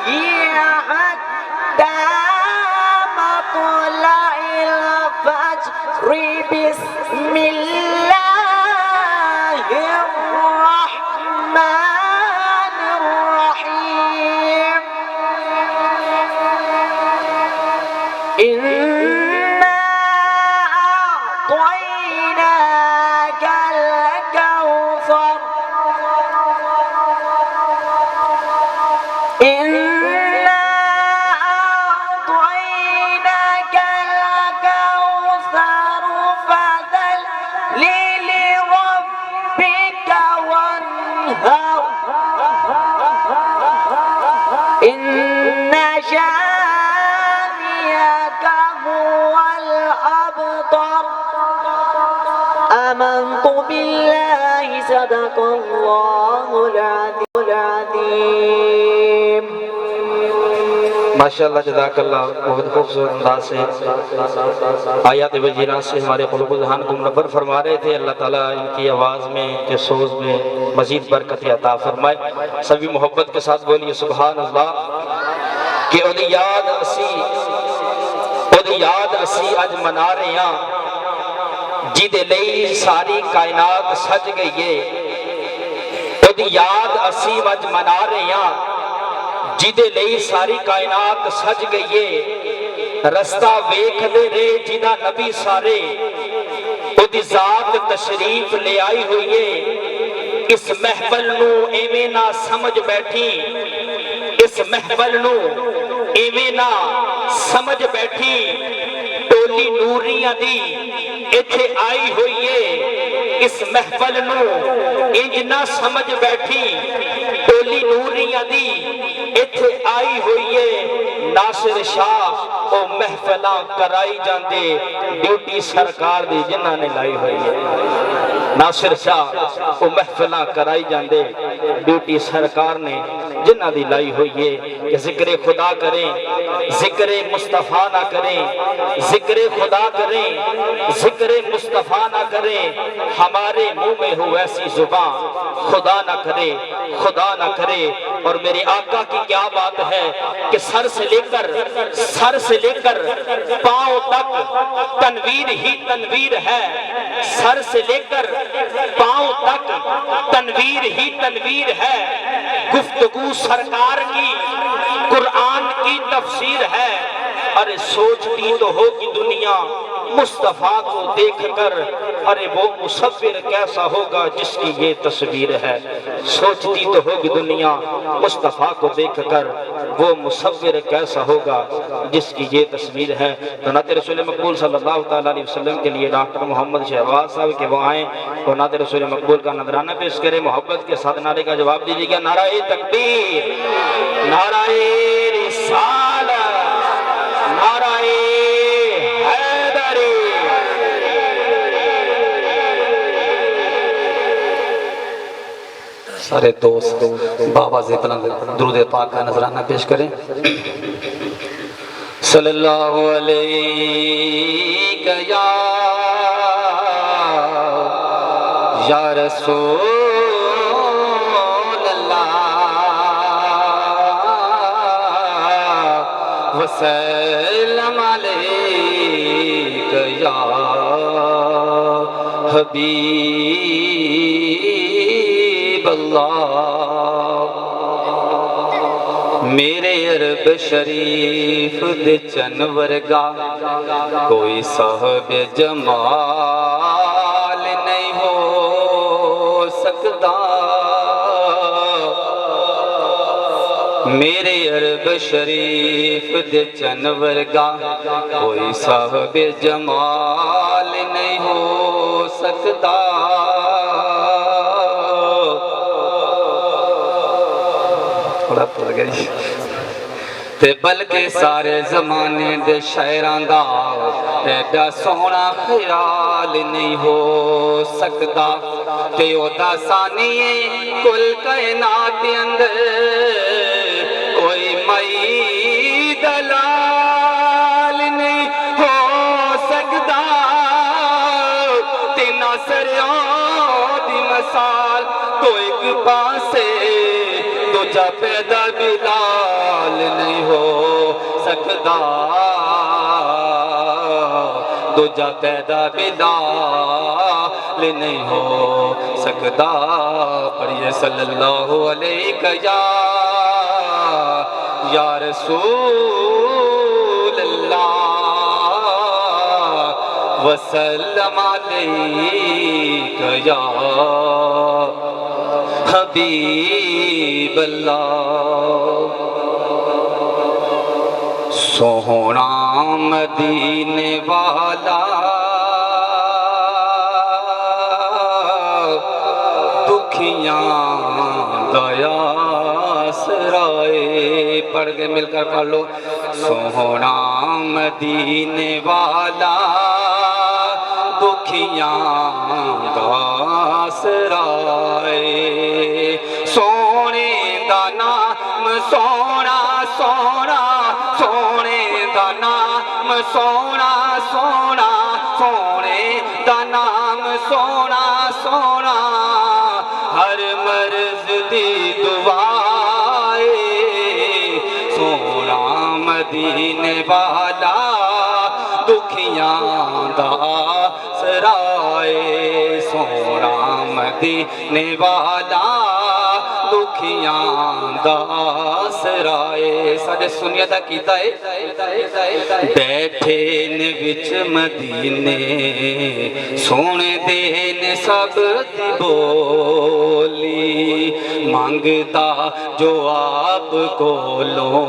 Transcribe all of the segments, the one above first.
حتى مطلع الفجر بسم الله الرحمن الرحيم إنا أعطيناك الكوثر إنا أعطيناك الكوثر فصل لربك وانهر إن شانئك هو الأبتر آمنت بالله صدق الله العظيم ماشاءاللہ جزاک اللہ بہت خوبصورت انداز سے آیات وجیرات سے ہمارے قلوب و ذہان کو منور فرما رہے تھے اللہ تعالیٰ ان کی آواز میں کے سوز میں مزید برکت عطا فرمائے سبھی محبت کے ساتھ بولیے سبحان اللہ کہ اودی یاد اسی اج منا رہے ہیں جیدے لئی ساری کائنات سج گئی ہے اودی یاد اسی اج منا رہے ہیں جیدے لئی ساری کائنات سج گئی ہے رستہ ویکھ دے رے جیدہ نبی سارے اودی ذات تشریف لے آئی ہوئی ہے اس محفل نو ایویں نہ سمجھ بیٹھی اس محفل نو ایویں نہ سمجھ بیٹھی ٹولی نوریاں دی ایتھے آئی ہوئی ہے اس محفل نو انج نہ سمجھ بیٹھی ٹولی نوریاں دی ایتھے آئی ہوئی ہے ناصر شاہ او محفلاں کرائی جاندے ڈیوٹی سرکار دی جنہ نے لائی ہوئی ہے ناصر شاہ او محفلاں کرائی جاندے ڈیوٹی سرکار نے جنہ دی لائی ہوئی ہے کہ ذکر خدا کریں ذکر مصطفیٰ نہ کریں ذکر خدا کریں ذکر مصطفیٰ نہ کریں ہمارے منہ میں ہو ایسی زبان خدا نہ کرے خدا نہ کرے اور میرے آقا کی کیا بات ہے کہ سر سے لے کر پاؤں تک تنویر ہی تنویر ہے سر سے لے کر پاؤں تک تنویر ہی تنویر ہے گفتگو سرکار کی قرآن کی تفسیر ہے ارے سوچتی تو ہوگی دنیا مصطفیٰ کو دیکھ کر ارے وہ مصور کیسا ہوگا جس کی یہ تصویر ہے سوچتی تو ہوگی دنیا مصطفیٰ کو دیکھ کر وہ مصور کیسا ہوگا جس کی یہ تصویر ہے تو نعت رسول مقبول صلی اللہ علیہ وسلم کے لیے ڈاکٹر محمد شہباز صاحب کے وہ آئیں اور نعت رسول مقبول کا نذرانہ پیش کریں محبت کے ساتھ نعرے کا جواب دیجیے گا نعرہ تکبیر نعرہ رسالت نعرہ حیدری سارے دوست بابا سے بلند درود پاک کا نذرانہ پیش کریں صلی اللہ علیہ یا رسول اللہ وسلم علیک یا حبیب اللہ میرے عرب شریف دے چن ورگا کوئی صاحب جمال نہیں ہو سکتا میرے عرب شریف دے چن ورگا کوئی صاحب جمال نہیں ہو سکتا تے بلکہ سارے زمانے دے شاعراں دا ایڈا سونا خیال نہیں ہو سکتا تے او دا ثانی کل کائنات اندر کوئی مئی دلال نہیں ہو سکتا تے ناصریوں دی مثال تو ایک پاسے تو دوجا پیدا بلال نہیں ہو سکتا دوجا پیدا بلال نہیں ہو سکتا پڑھیے صلی اللہ علیہ یا رسول اللہ وسلم علیک یا حبیب اللہ سوہنا مدینے والا دکھیاں دیا سرائے پڑھ کے مل کر پڑھ لو سوہنا مدینے والا دکھیاں دا سرائے سونے دا نام سونا سونا سونے دا نام سونا سونا سونے دا نام سونا سونا ہر مرض دی دعائے سونا مدینے والا دکھیاں دا سرائے سونا مدینے والا دکھیاں دا سرائے ساڈے سنیا دا کیتا ہے بیٹھے نے وچ مدینے سونے دے نے سب دی بولی مانگتا جو آپ کولوں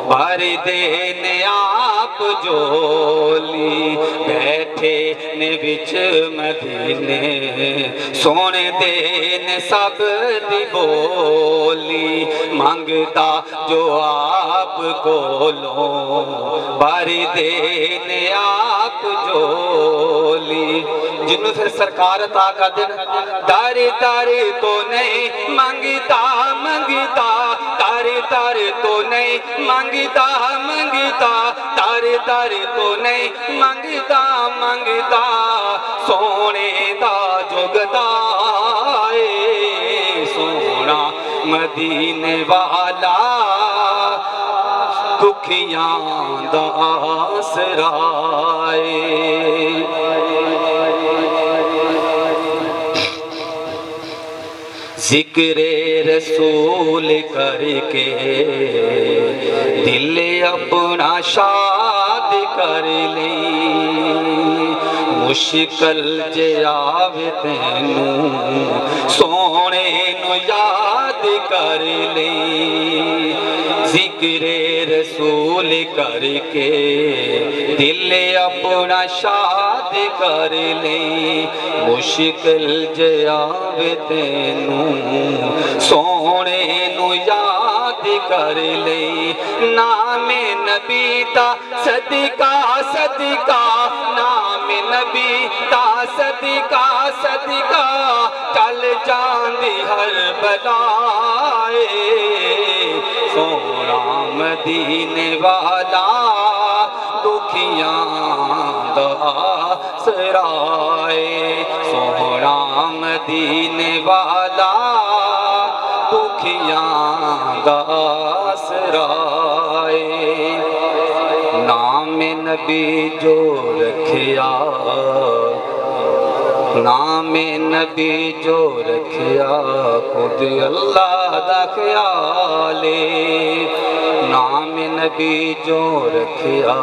بھر دے نے آپ جولی بیٹھے نے وچ مدینے سونے دے نے سب دی بولی مانگتا جو آپ کولوں بھر دے نے آپ جولی جنہوں پھر سرکار عطا کر دین دارے دارے تو نہیں مانگتا مانگتا دارے دارے تو نہیں مانگتا مانگتا دارے دارے تو نہیں مانگتا مانگتا سونے دا جگدا سونا مدینے والا دکھیاں دا سرائے ذکر رسول کر کے دل اپنا شاد کر لیں مشکل جے آوے تینوں سونے نو یاد کر لیں ذکر رسول کر کے دل اپنا شاد کر لیں مشکل جے آوے تینوں سونے نو یاد کر لیں نام نبی تا صدقہ صدقہ نام نبی تا صدقہ صدقہ چل جاندی ہر بلائے سونا مدینے والا دکھیاں دا سرائے سونا مدینے والا دکھیاں دا سرائے نام نبی جو رکھیا نام نبی جو رکھیا خود اللہ دا خیالے نام نبی جو رکھیا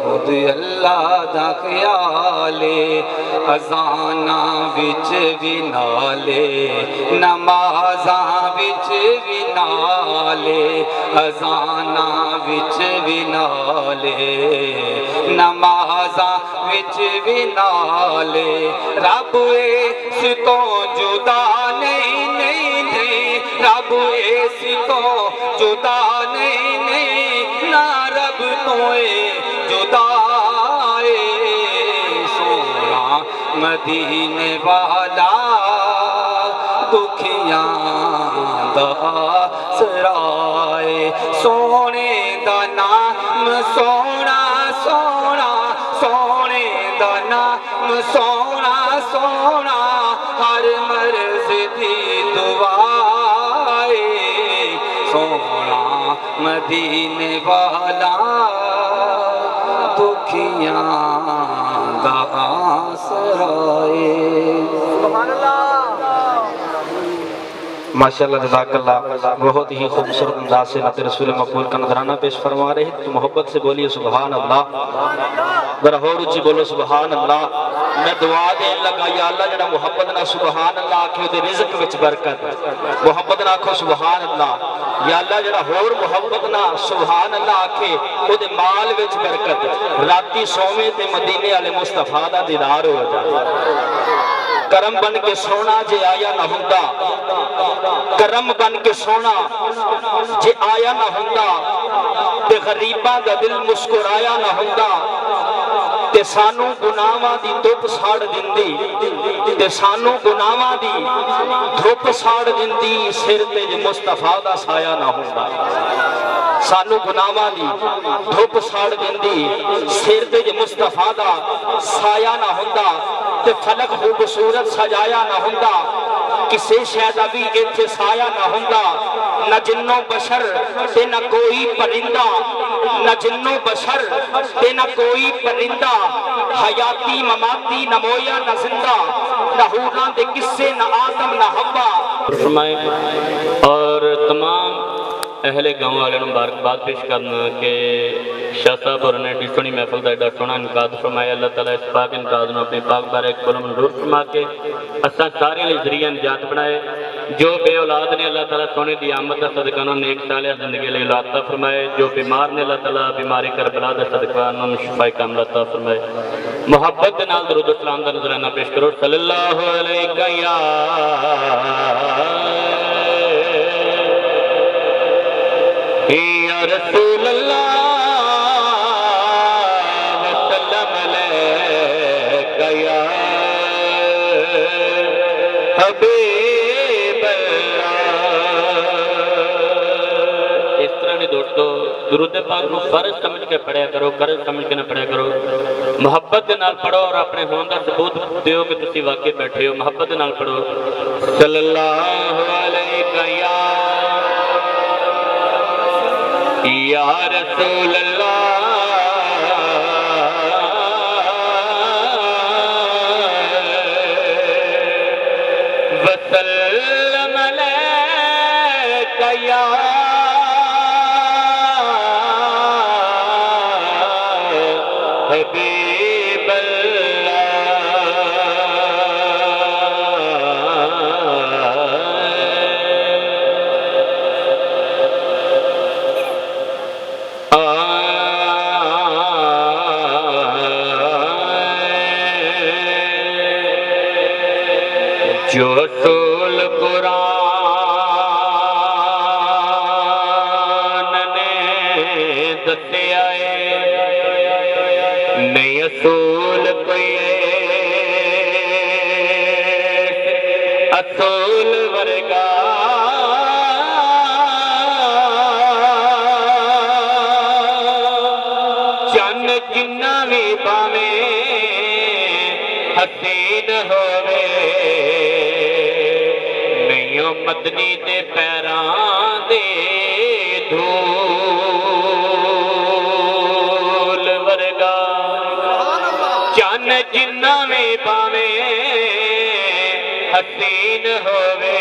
خود اللہ دا خیالے اذاناں وچ بھی نالے نمازاں وچ بھی نالے اذاناں وچ بھی نالے نمازاں وچ بھی نالے رب اس تو جدا نہیں نہیں نہیں رب اس تو جدا نہیں نہیں نہ رب تو جدا سونا مدینے والا دکھیاں دا سرائے سونے دا نام سونا سونا سونے دا نام سونا سونا ہر مرض دی دعائے مدینے والا دکھیاں دا آسرائے۔ ماشاءاللہ جزاک اللہ، بہت ہی خوبصورت انداز سے نعت رسول مقبول کا نذرانہ پیش فرما رہے ہیں۔ تو محبت سے بولیے سبحان اللہ، ذرا اور اونچی بولو سبحان اللہ۔ میں دعا دین لگا یا اللہ جڑا محبت نہ سبحان اللہ آکھے دے رزق وچ برکت، محبت نہ آکھو سبحان اللہ۔ یا اللہ جڑا اور محبت نہ سبحان اللہ آکھے او دے مال وچ برکت، راتی سوویں تے مدینے والے مصطفیٰ دا دیدار ہو جائے۔ کرم بن کے سونا جے آیا نہ ہوندا، کرم بن کے سونا جے آیا نہ ہوندا، تے غریباں دا دل مسکرایا نہ ہوندا، تے سانو گناہاں دی دھوپ ساڑ دیندی، تے سانو گناہاں دی دھوپ ساڑ دیندی، سر تے جے مصطفیٰ دا سایہ نہ ہوندا۔ سانو گناہاں دی دھوپ ساڑ دیندی، سر تے جے مصطفیٰ دا سایہ نہ ہوندا، تے فلک خوبصورت سجایا نہ ہوندا، کسے شہدہ بھی ایتھے سایہ نہ ہوندا۔ نہ جنوں بشر تے نہ کوئی پرندہ، نہ جنوں بشر تے نہ کوئی پرندہ، حیاتی مماتی نہ مویا نہ زندہ، نہ حوراں دے قصے نہ آدم نہ حوا۔ فرمائے اور تمام اہل گاؤں والے مبارکباد پیش کرنا کہ شاہ صاحب اور نے ایڈی سونی محفل دا ایڈا سونا انعقاد فرمایا۔ اللہ تعالیٰ اس پاک انعقاد نو اپنی پاک بارک کو منظور فرما کے اساں سارے لئی ذریعہ نجات بنائے۔ جو بے اولاد نے اللہ تعالیٰ سونے دی آمد دا صدقہ انہوں نے ایک صالح زندگی لئی اولاد عطا فرمائے۔ جو بیمار نے اللہ تعالیٰ بیماری کربلا دا صدقہ انہوں نے شفاء کاملہ عطا فرمائے۔ محبت دے نال درود و سلام دا نذرانہ پیش کرو۔ صلی اللہ علیہ یا رسول اللہ وسلم علیکہ یا حبیب اللہ۔ اس طرح نہیں دوستو، درود پاک نو فرض سمجھ کے پڑھیا کرو، قرض سمجھ کے نہ پڑھیا کرو۔ محبت دے نال پڑھو اور اپنے ہون دا ثبوت دیو کہ تسی واقعی بیٹھے ہو۔ محبت دے نال پڑھو۔ صلی اللہ علیہ یا رسول اللہ وسلم علیکہ یا حبیب جو رسول قرآن نے دسیا ہے، نہیں اصول کوئی اصول ورگا چن جنہ بھی پاویں حسین ہووے، مدنی دے پیران دے دھول ورگا چن جنہ میں پاویں حسین ہووے،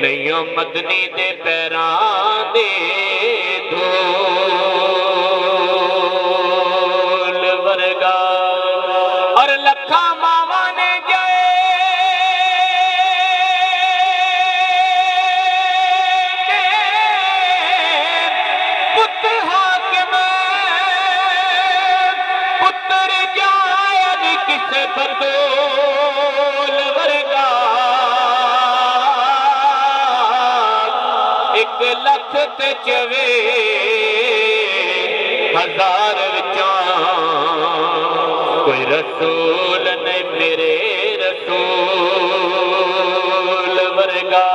نہیں مدنی دے پیران دے دھول ورگا۔ اور لکھا ماما نے بدول ورگا 1,94,000 وچوں کوئی رسول نہیں میرے رسول ورگا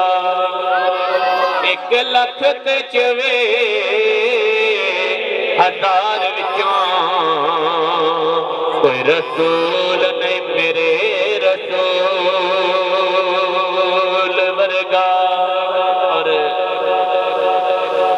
1,94,000 وچوں کوئی رسول نہیں میرے رسول ورگا۔ اور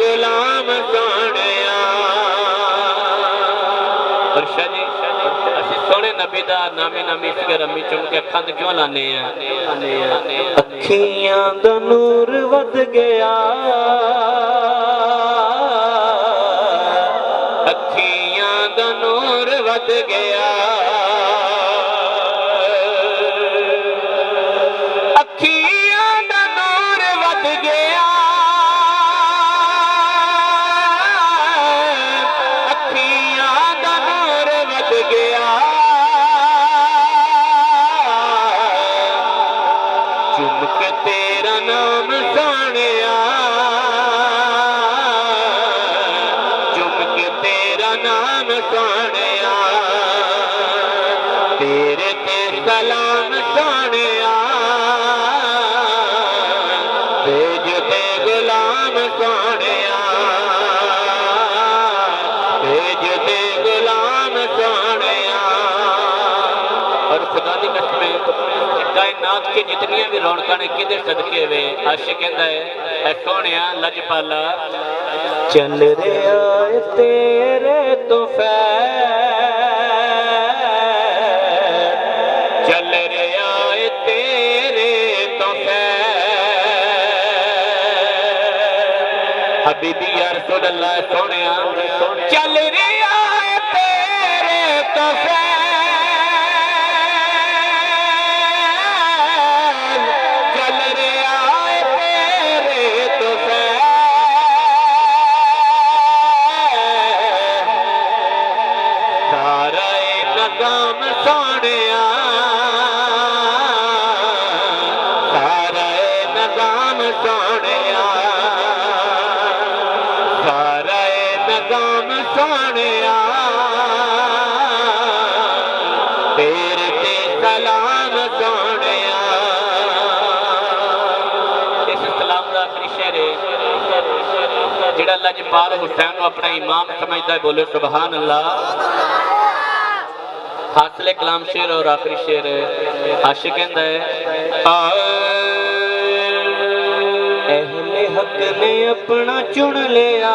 غلام سونیا اور شاہ جی اسی سونے نبی دا نامی نامی اس کے رمی چم کے اکھاں تے کیوں لانے ہیں اکھیاں دا نور ود گیا اکھیاں دا نور ود گیا اکھیاں دا نور ود گیا اکھیاں دا نور ود گیا چم کے تیرا نام سونیا چم کے تیرا نام سونیا تیرے تے سلام سونیا بھیج دے غلام سونیا بھیج دے غلام سونیا اور خدا دی قسم کائنات کی جتنی بھی رونقاں نے کدے صدقے وے عاشق کہندا ہے اے سونیا لجپالا چل رہا ہے تیرے تو فیض چل رہا ہے تیرے تو فیض حبیبی یا رسول اللہ سونیا چل رہا ہے تیرے تو فیض چل رہا ہے تیرے تو فیض سارا نظام سونیا سارا نظام سونیا سارا نظام سونیا تیرے تے سلام سونیا اس سلام دا آخری شعر ہے جڑا لجپال حسین کو اپنا امام سمجھتا ہے بولے سبحان اللہ حاصل کلام شعر اور آخری شعر عاشق کہندا ہے اہل حق نے اپنا چن لیا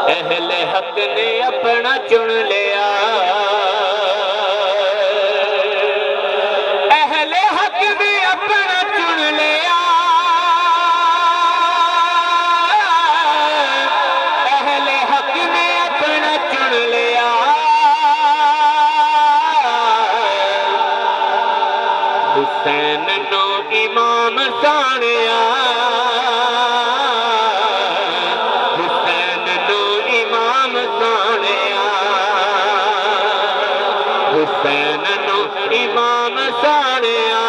اہل حق نے اپنا چن لیا اہل حق نے اپنا چن لیا اہل حق نے اپنا چن لیا حسین نو امام سونیا حسین نو امام سونیا حسین نو امام سونیا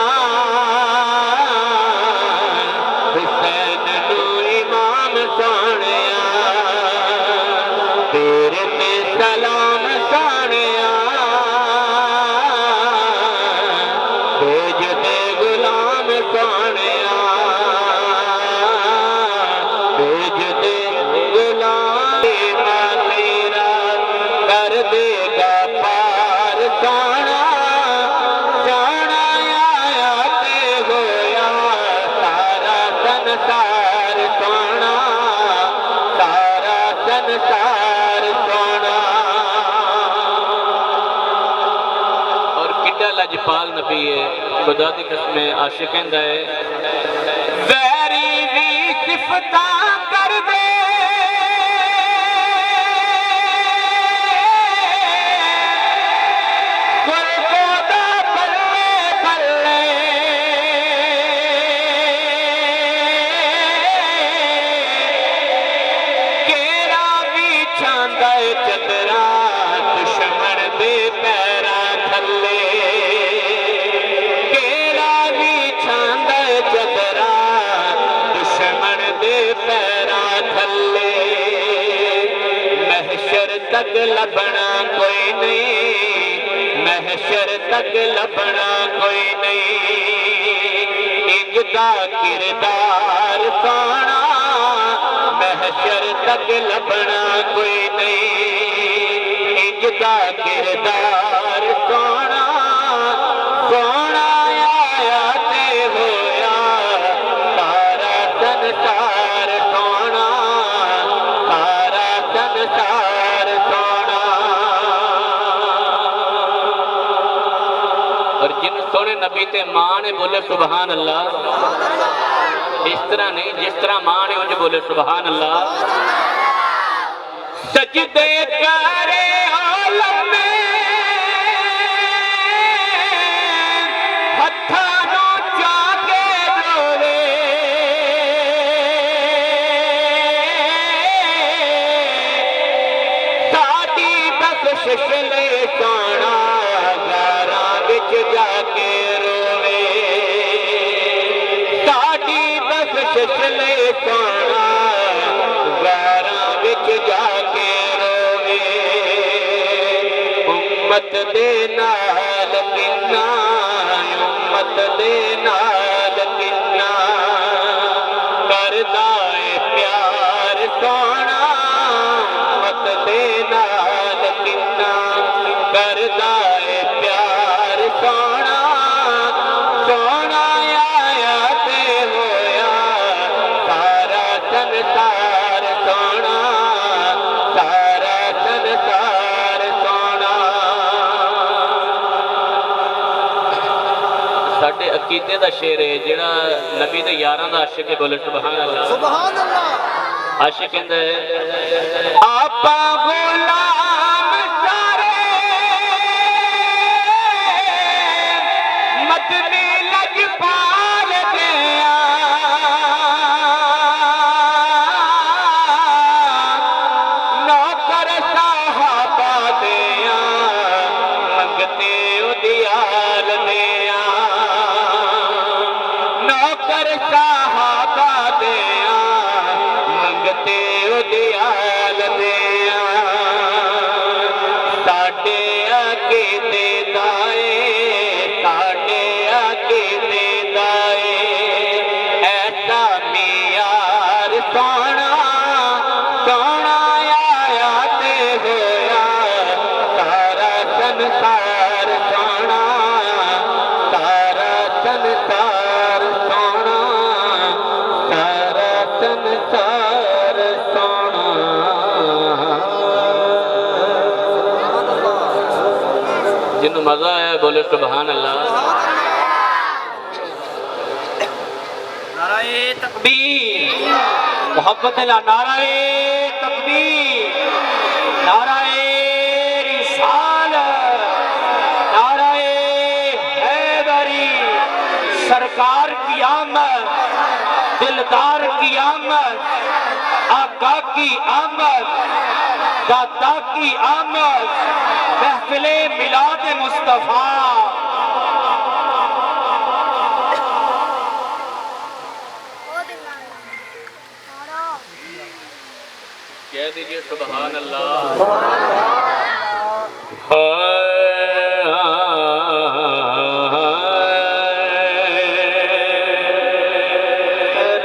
حسین نو امام سونیا تیرے تے سلام سونیا بھیج دے غلام سونیا بھیج دے غلام تیرا کر دے گا پار سونا سونا آیا تے ہویا سارا سنسار سونا سارا سنسار سونا اور کڈا لجپال نبی ہے خدا دی قسم عاشق کہندا ہے ویری دی صفتاں کر دے خلقو دا بلے بلے کیڑا بھی چھاندا ہے چدرا دشمن دے پیراں تھلے کیڑا بھی چھاندا ہے چدرا دشمن دے پیراں تھلے محشر تک لبنا کوئی نہیں محشر تک لبنا کوئی نہیں اجدا کردار سونا محشر تک لبنا کوئی نہیں اجدا کردار سونا سونا آیا تے ہویا تے ماں نے بولے سبحان اللہ اس طرح نہیں جس طرح ماں نے انج بولے سبحان اللہ سجدے کرے عالم میں ہتھاں چا کے روے ساڈی بخشش لے سونا غاراں وچ جا کے روے ساڈی بخشش لے سونا غاراں وچ جا کے روے امت دے نال کنا امت دے نال کنا کردا اے پیار سونا امت دے نال کنا کردا اے پیار سونا سونا آیا تے ہویا سارا سنسار سونا سارا سنسار سونا ساڈے عقیدے دا شعر ہے جڑا نبی دے یاراں دا عاشق ہے بولے سبحان اللہ سبحان اللہ عاشق کہندا ہے آپا غلام سارے مدنی لجپال دیا نوکر صحابہ دیا منگتے ادیال دیا نوکر صحابہ دیا منگتے ادیال دیا ساڈے عقیدے دائے ساڈے عقیدے دائے ایسا معیار سونا سونا آیا تے ہویا سارا سنسار سونا سارا سنسار سونا سارا سنسار سونا جنوں مزہ ہے بولے سبحان اللہ نعرہ تکبیر محبت اللہ نعرہ تکبیر نعرہ رسالت نعرہ حیدری سرکار کی آمد دلدار کی آمد آقا کی آمد داتا کی آمد محفل میلاد مصطفیٰ کہہ دیجئے سبحان اللہ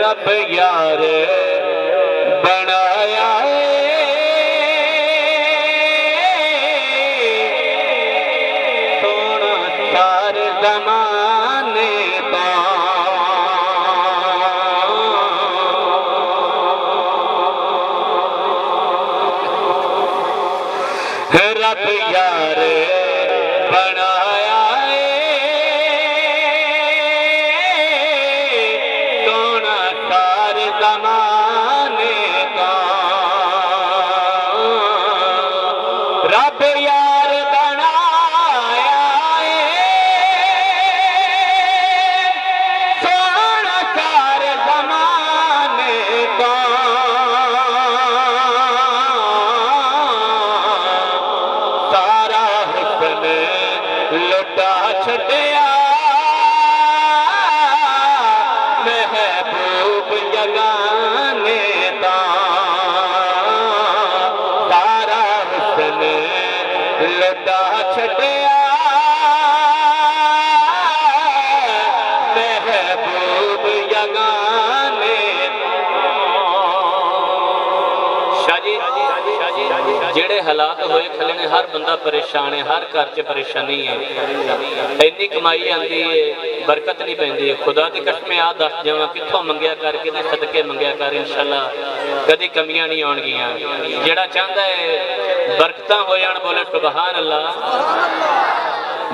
رب یار بنایا سونا سار زمانے رب یار بنایا سونا سار زمانے کا رب یار بنایا سونا سار زمانے کا سارا حسن لٹا چھڈیا محبوب جگانے دا سارا حسن لٹا چھڈیا محبوب جگانے شاہ جی جڑے حالات ہوئے کھلے نے ہر بندہ پریشان ہے ہر گھر چ پریشانی ہے اینی کمائی آندی ہے برکت نہیں پیندی ہے خدا دی قسم آ دس جاواں کتھوں منگیا کر کے صدقے منگیا کر انشاءاللہ کدی کمیاں نہیں آن گیاں جڑا چاہندا ہے برکتاں ہو جان بولے سبحان اللہ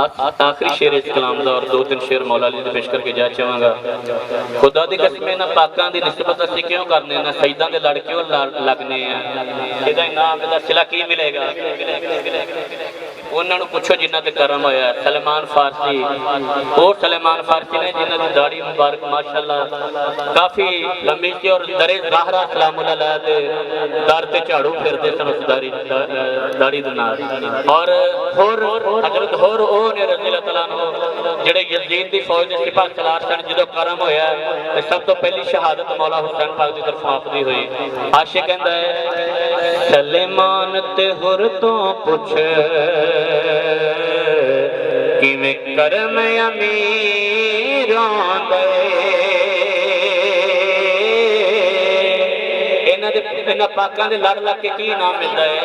آخری شعر اس کلام دا اور دو تین شعر مولا علی نے پیش کر کے جا چاہاں گا. خدا دی قسم نہ پاکاں دی نسبت اسی کیوں کرنے نہ سجدہ دے لڑ کیوں لگنے ہیں. یہ انعام دا صلہ کی ملے گا؟ انہوں نے پوچھو جنہ تے کرم ہویا ہے. سلیمان فارسی اور سلیمان فارسی نے جنہ دی داڑھی مبارک ماشاءاللہ کافی لمبی تھی اور درے ظاہرہ سلام اللہ علیہ دے دار تے جھاڑو پھرتے سن اس داڑھی دے نال. اور حضرت ہور او نے رضی اللہ تعالیٰ عنہ جڑے یزید دی فوج دے سپاہ سالار سن جدوں کرم ہویا تے سب تو پہلی شہادت مولا حسین پاک دی طرف آپ دی ہوئی. عاشق کہندا ہے سلیمان تے ہور تو پوچھ کیویں کرم امیراں دے. انہاں پاکاں دے لڑ لگ کے کی نام ملدا ہے؟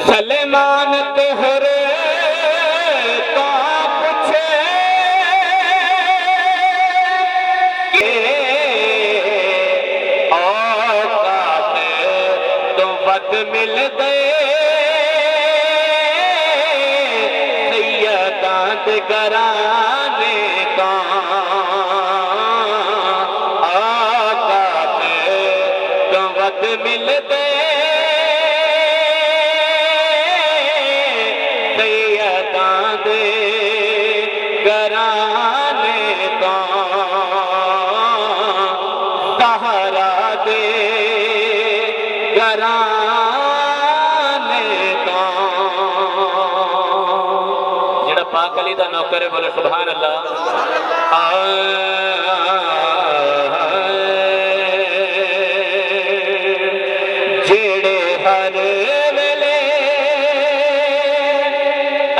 سلیمان تے ہور تو پوچھ کہ اوقات تو ود مل گئے گرانے کا. آقا پہ قوت مل دے سیداں دے گرانے کا. سہارا دے گرانے کا. پاک علی دا نوکر ہے بولے سبحان اللہ. جیڑے ہر ویلے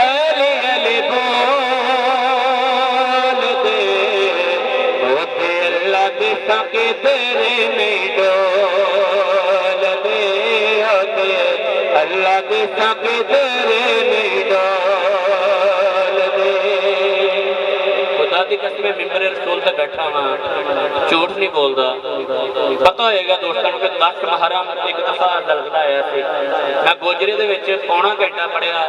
علی علی بول دے ہوتے اللہ دے ساکے تیرے نہیں ڈول دے ہوتے اللہ دے ساکے تیرے نہیں ڈول. قسم ممبر رسول تے بیٹھا ہاں جھوٹ نہیں بولدا. پتہ ہوئے گا دوستاں کہ 10 محرم ایک دفعہ زلزلہ آیا سی. میں گوجری دے وچ پونا گھنٹہ پڑھیا.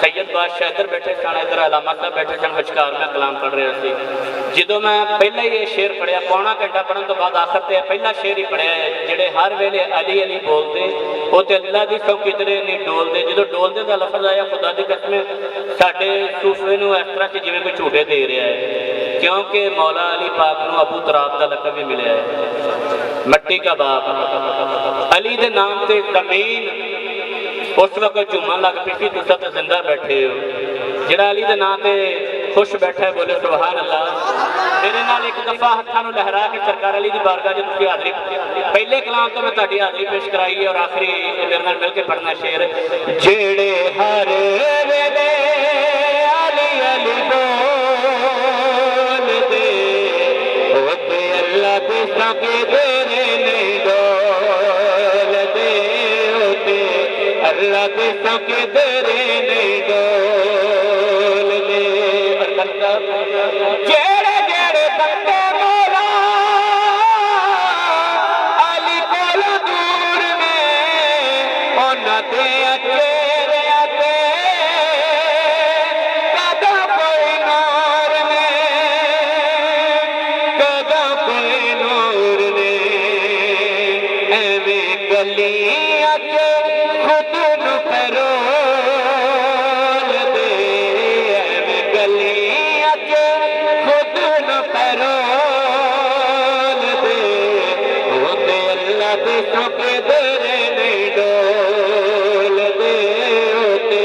سید بادشاہ ادھر بیٹھے سن ادھر علامہ صاحب بیٹھے سن وچکار میں کلام پڑھ رہا سی. جدوں میں پہلا ہی یہ شعر پڑھیا پونا گھنٹہ پڑھن تو بعد آخر تے پہلا شعر ہی پڑھیا ہے جڑے ہر ویلے علی علی بولدے او تے اللہ دی سو کدرے نہیں ڈولدے. جدوں ڈولدے دا لفظ آیا خدا دی قسم ساڈے صوفے نو اس طرح کہ جویں کوئی جھوٹے دے رہا ہے کیونکہ مولا علی پاک نو ابو تراب دا لقب بھی ملیا ہے مٹی کا باپ. علی دے نام تے زمین اس وقت جمعہ لگ پی سی تساں تے زندہ بیٹھے ہو. جڑا علی دے نام تے خوش بیٹھا ہے بولے سبحان اللہ. میرے نال ایک دفعہ ہتھاں نو لہرا کے سرکار علی دی بارگاہ جو تسی حاضری پہلے کلام تو میں تہاڈی حاضری پیش کرائی ہے اور آخری میرے نال مل کے پڑھنا شعر. جڑے ہر ویلے علی علی بول دے ہوتے اللہ دے ساکے تیرے نہیں ڈول دے ہوتے اللہ دے ساکے تیرے نہیں ڈول دے. جیڑے جیڑے بندے مولا علی کول دور میں انہاں دے چہرے تے کدا کوئی نور نے کدا کوئی نور نے. ایویں گلیاں تے خود نو پرول دے. ایویں گلیاں تے خود نو پرول دے ہوتے اللہ دے ساکے تیرے نہیں ڈول دے ہوتے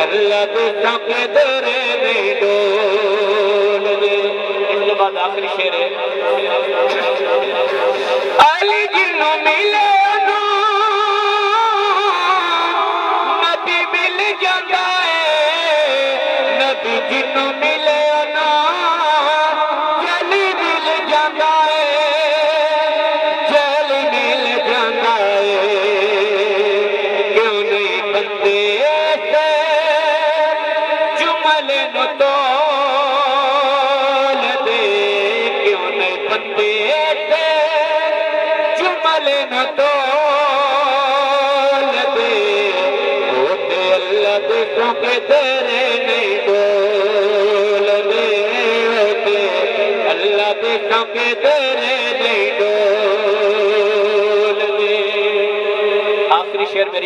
اللہ دے ساکے تیرے نہیں ڈول دے. اس کے بعد آخری شعر ہے علی جنوں ملے نبی مل جاتا ہے. نبی جنوں ملے نا جلی مل جاتا ہے. جلی مل جاتا ہے. کیوں نہیں بندے ایسے جملے نو تول دے. کیوں نہیں بندے ایسے جملے نو تول دے ہوتے اللہ دے ساکے تیرے نہیں ڈول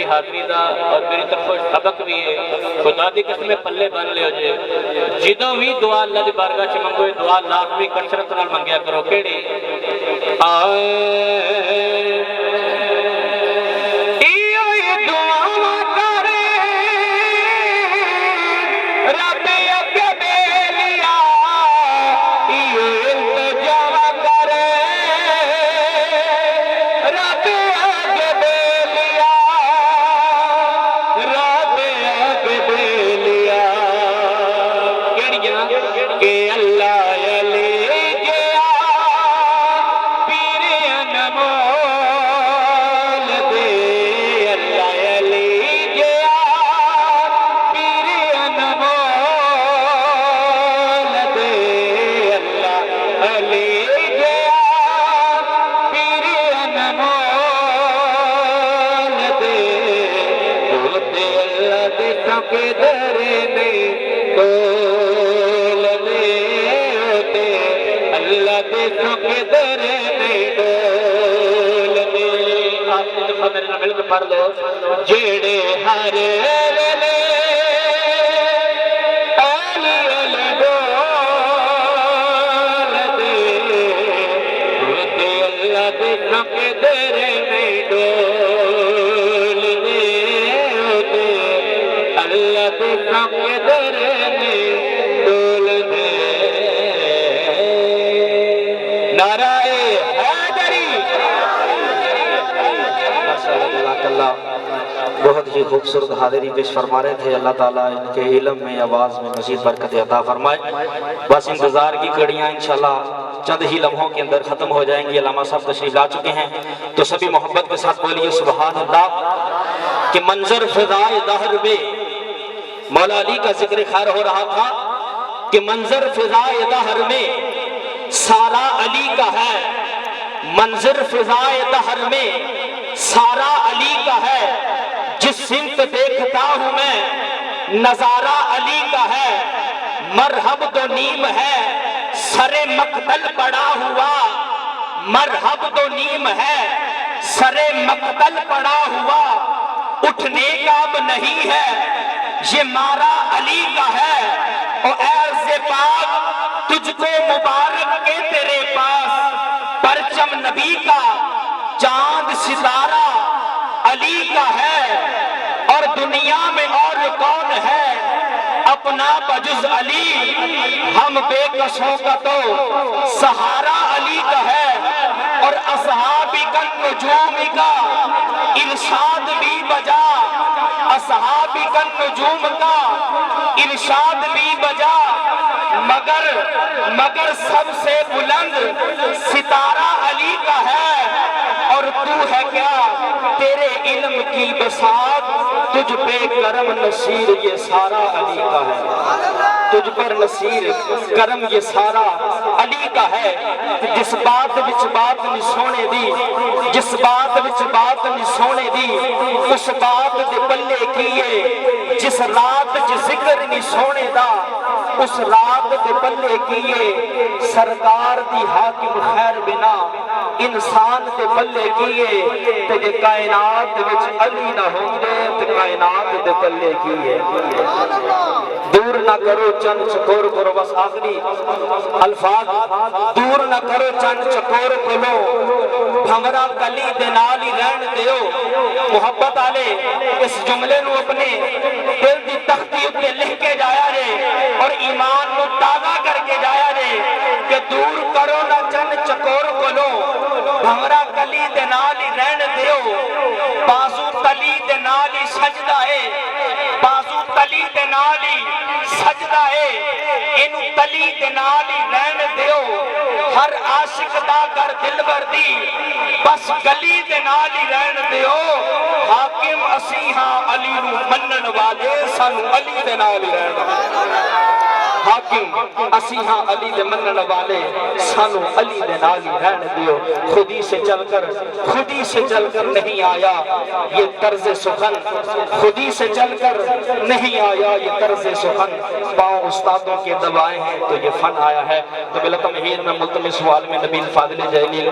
حاضری دا اور میری طرف سبق بھی ہے خدا دی قسم پلے بن لے جے جدوں بھی دعا اللہ دی بارگاہ چ منگو دعا لازمی کثرت نال منگیا کرو کیڑی پڑھ لو جڑے ہر ویلے علی علی ڈول دے اللہ دے کے درے میں ڈول دے اللہ دے کے درے میں ڈول دے نعرہ بہت ہی خوبصورت حاضری پیش فرما رہے تھے اللہ تعالیٰ ان کے علم میں آواز میں مزید برکت عطا فرمائے بس انتظار کی کڑیاں انشاءاللہ چند ہی لمحوں کے اندر ختم ہو جائیں گی علامہ صاحب تشریف لا چکے ہیں تو سبھی محبت کے ساتھ بولیے سبحان اللہ کہ منظر فضائے دہر میں مولا علی کا ذکر خیر ہو رہا تھا کہ منظر فضائے دہر میں سارا علی کا ہے منظر فضائے دہر میں سارا علی کا ہے جس سمت دیکھتا ہوں میں نظارہ علی کا ہے مرحب دو نیم ہے سر مقتل پڑا ہوا مرحب دو نیم ہے سر مقتل پڑا ہوا اٹھنے کا اب نہیں ہے یہ مارا علی کا ہے او عرض پاک تجھ کو مبارک کے تیرے پاس پرچم نبی کا چاند ستارہ علی کا ہے اور دنیا میں اور کون ہے اپنا بجز علی ہم بے کسوں کا تو سہارا علی کا ہے اور اصحابی کا نجوم کا ارشاد بھی بجا اصحابی کا نجوم کا ارشاد بھی بجا مگر سب سے بلند ستارہ علی کا ہے اور تو ہے کیا تیرے علم کی بساط تجھ پہ کرم نصیر یہ سارا علی کا ہے تجھ پر نصیر کرم یہ سارا علی کا ہے جس بات وچ بات نہیں سونے دی جس بات وچ بات نہیں سونے دی اس بات دے پلے کیے جس رات جس ذکر نہیں سونے دا اس رات دے پلے کیے سرکار دی حاکم خیر بنا انسان دے پلے کیے تے جے کائنات وچ علی نہ ہوندے تے کائنات دے پلے کیے دور نہ کرو چند چکور کرو بس آخری الفاظ دور نہ کرو چند چکور کرو بھمرا کلی دے نال ہی رہن دیو محبت آلے اس جملے نو اپنے دل دی تختی اپنے لکھ کے جایا رے اور ایمان نو تازہ کر کے جایا رے کہ دور کرو نہ چند چکور کرو بھمرا کلی دے نال ہی رہن دیو بازو تلی دے نال ہی سجدہ ہے بازو تلی دے نال ہی سجدہ ہے انو تلی دے نال ہی رہن دیو ہر عاشق دا کر دل بردی بس گلی دے نال ہی رہن دیو حاکم اسیحاں علی نو منن والے سانو علی دے نال ہی رہن دیو حاکم اسی ہاں علی دے منن والے سانو علی دے نال ہی رہن دیو خود ہی سے چل کر نہیں آیا یہ طرز سخن خود ہی سے چل کر نہیں آیا یہ طرز سخن پاؤں استادوں کے دبائے ہیں تو یہ فن آیا ہے تو بلا تمہید میں ملتمس سوال میں نبیل فاضل جلیل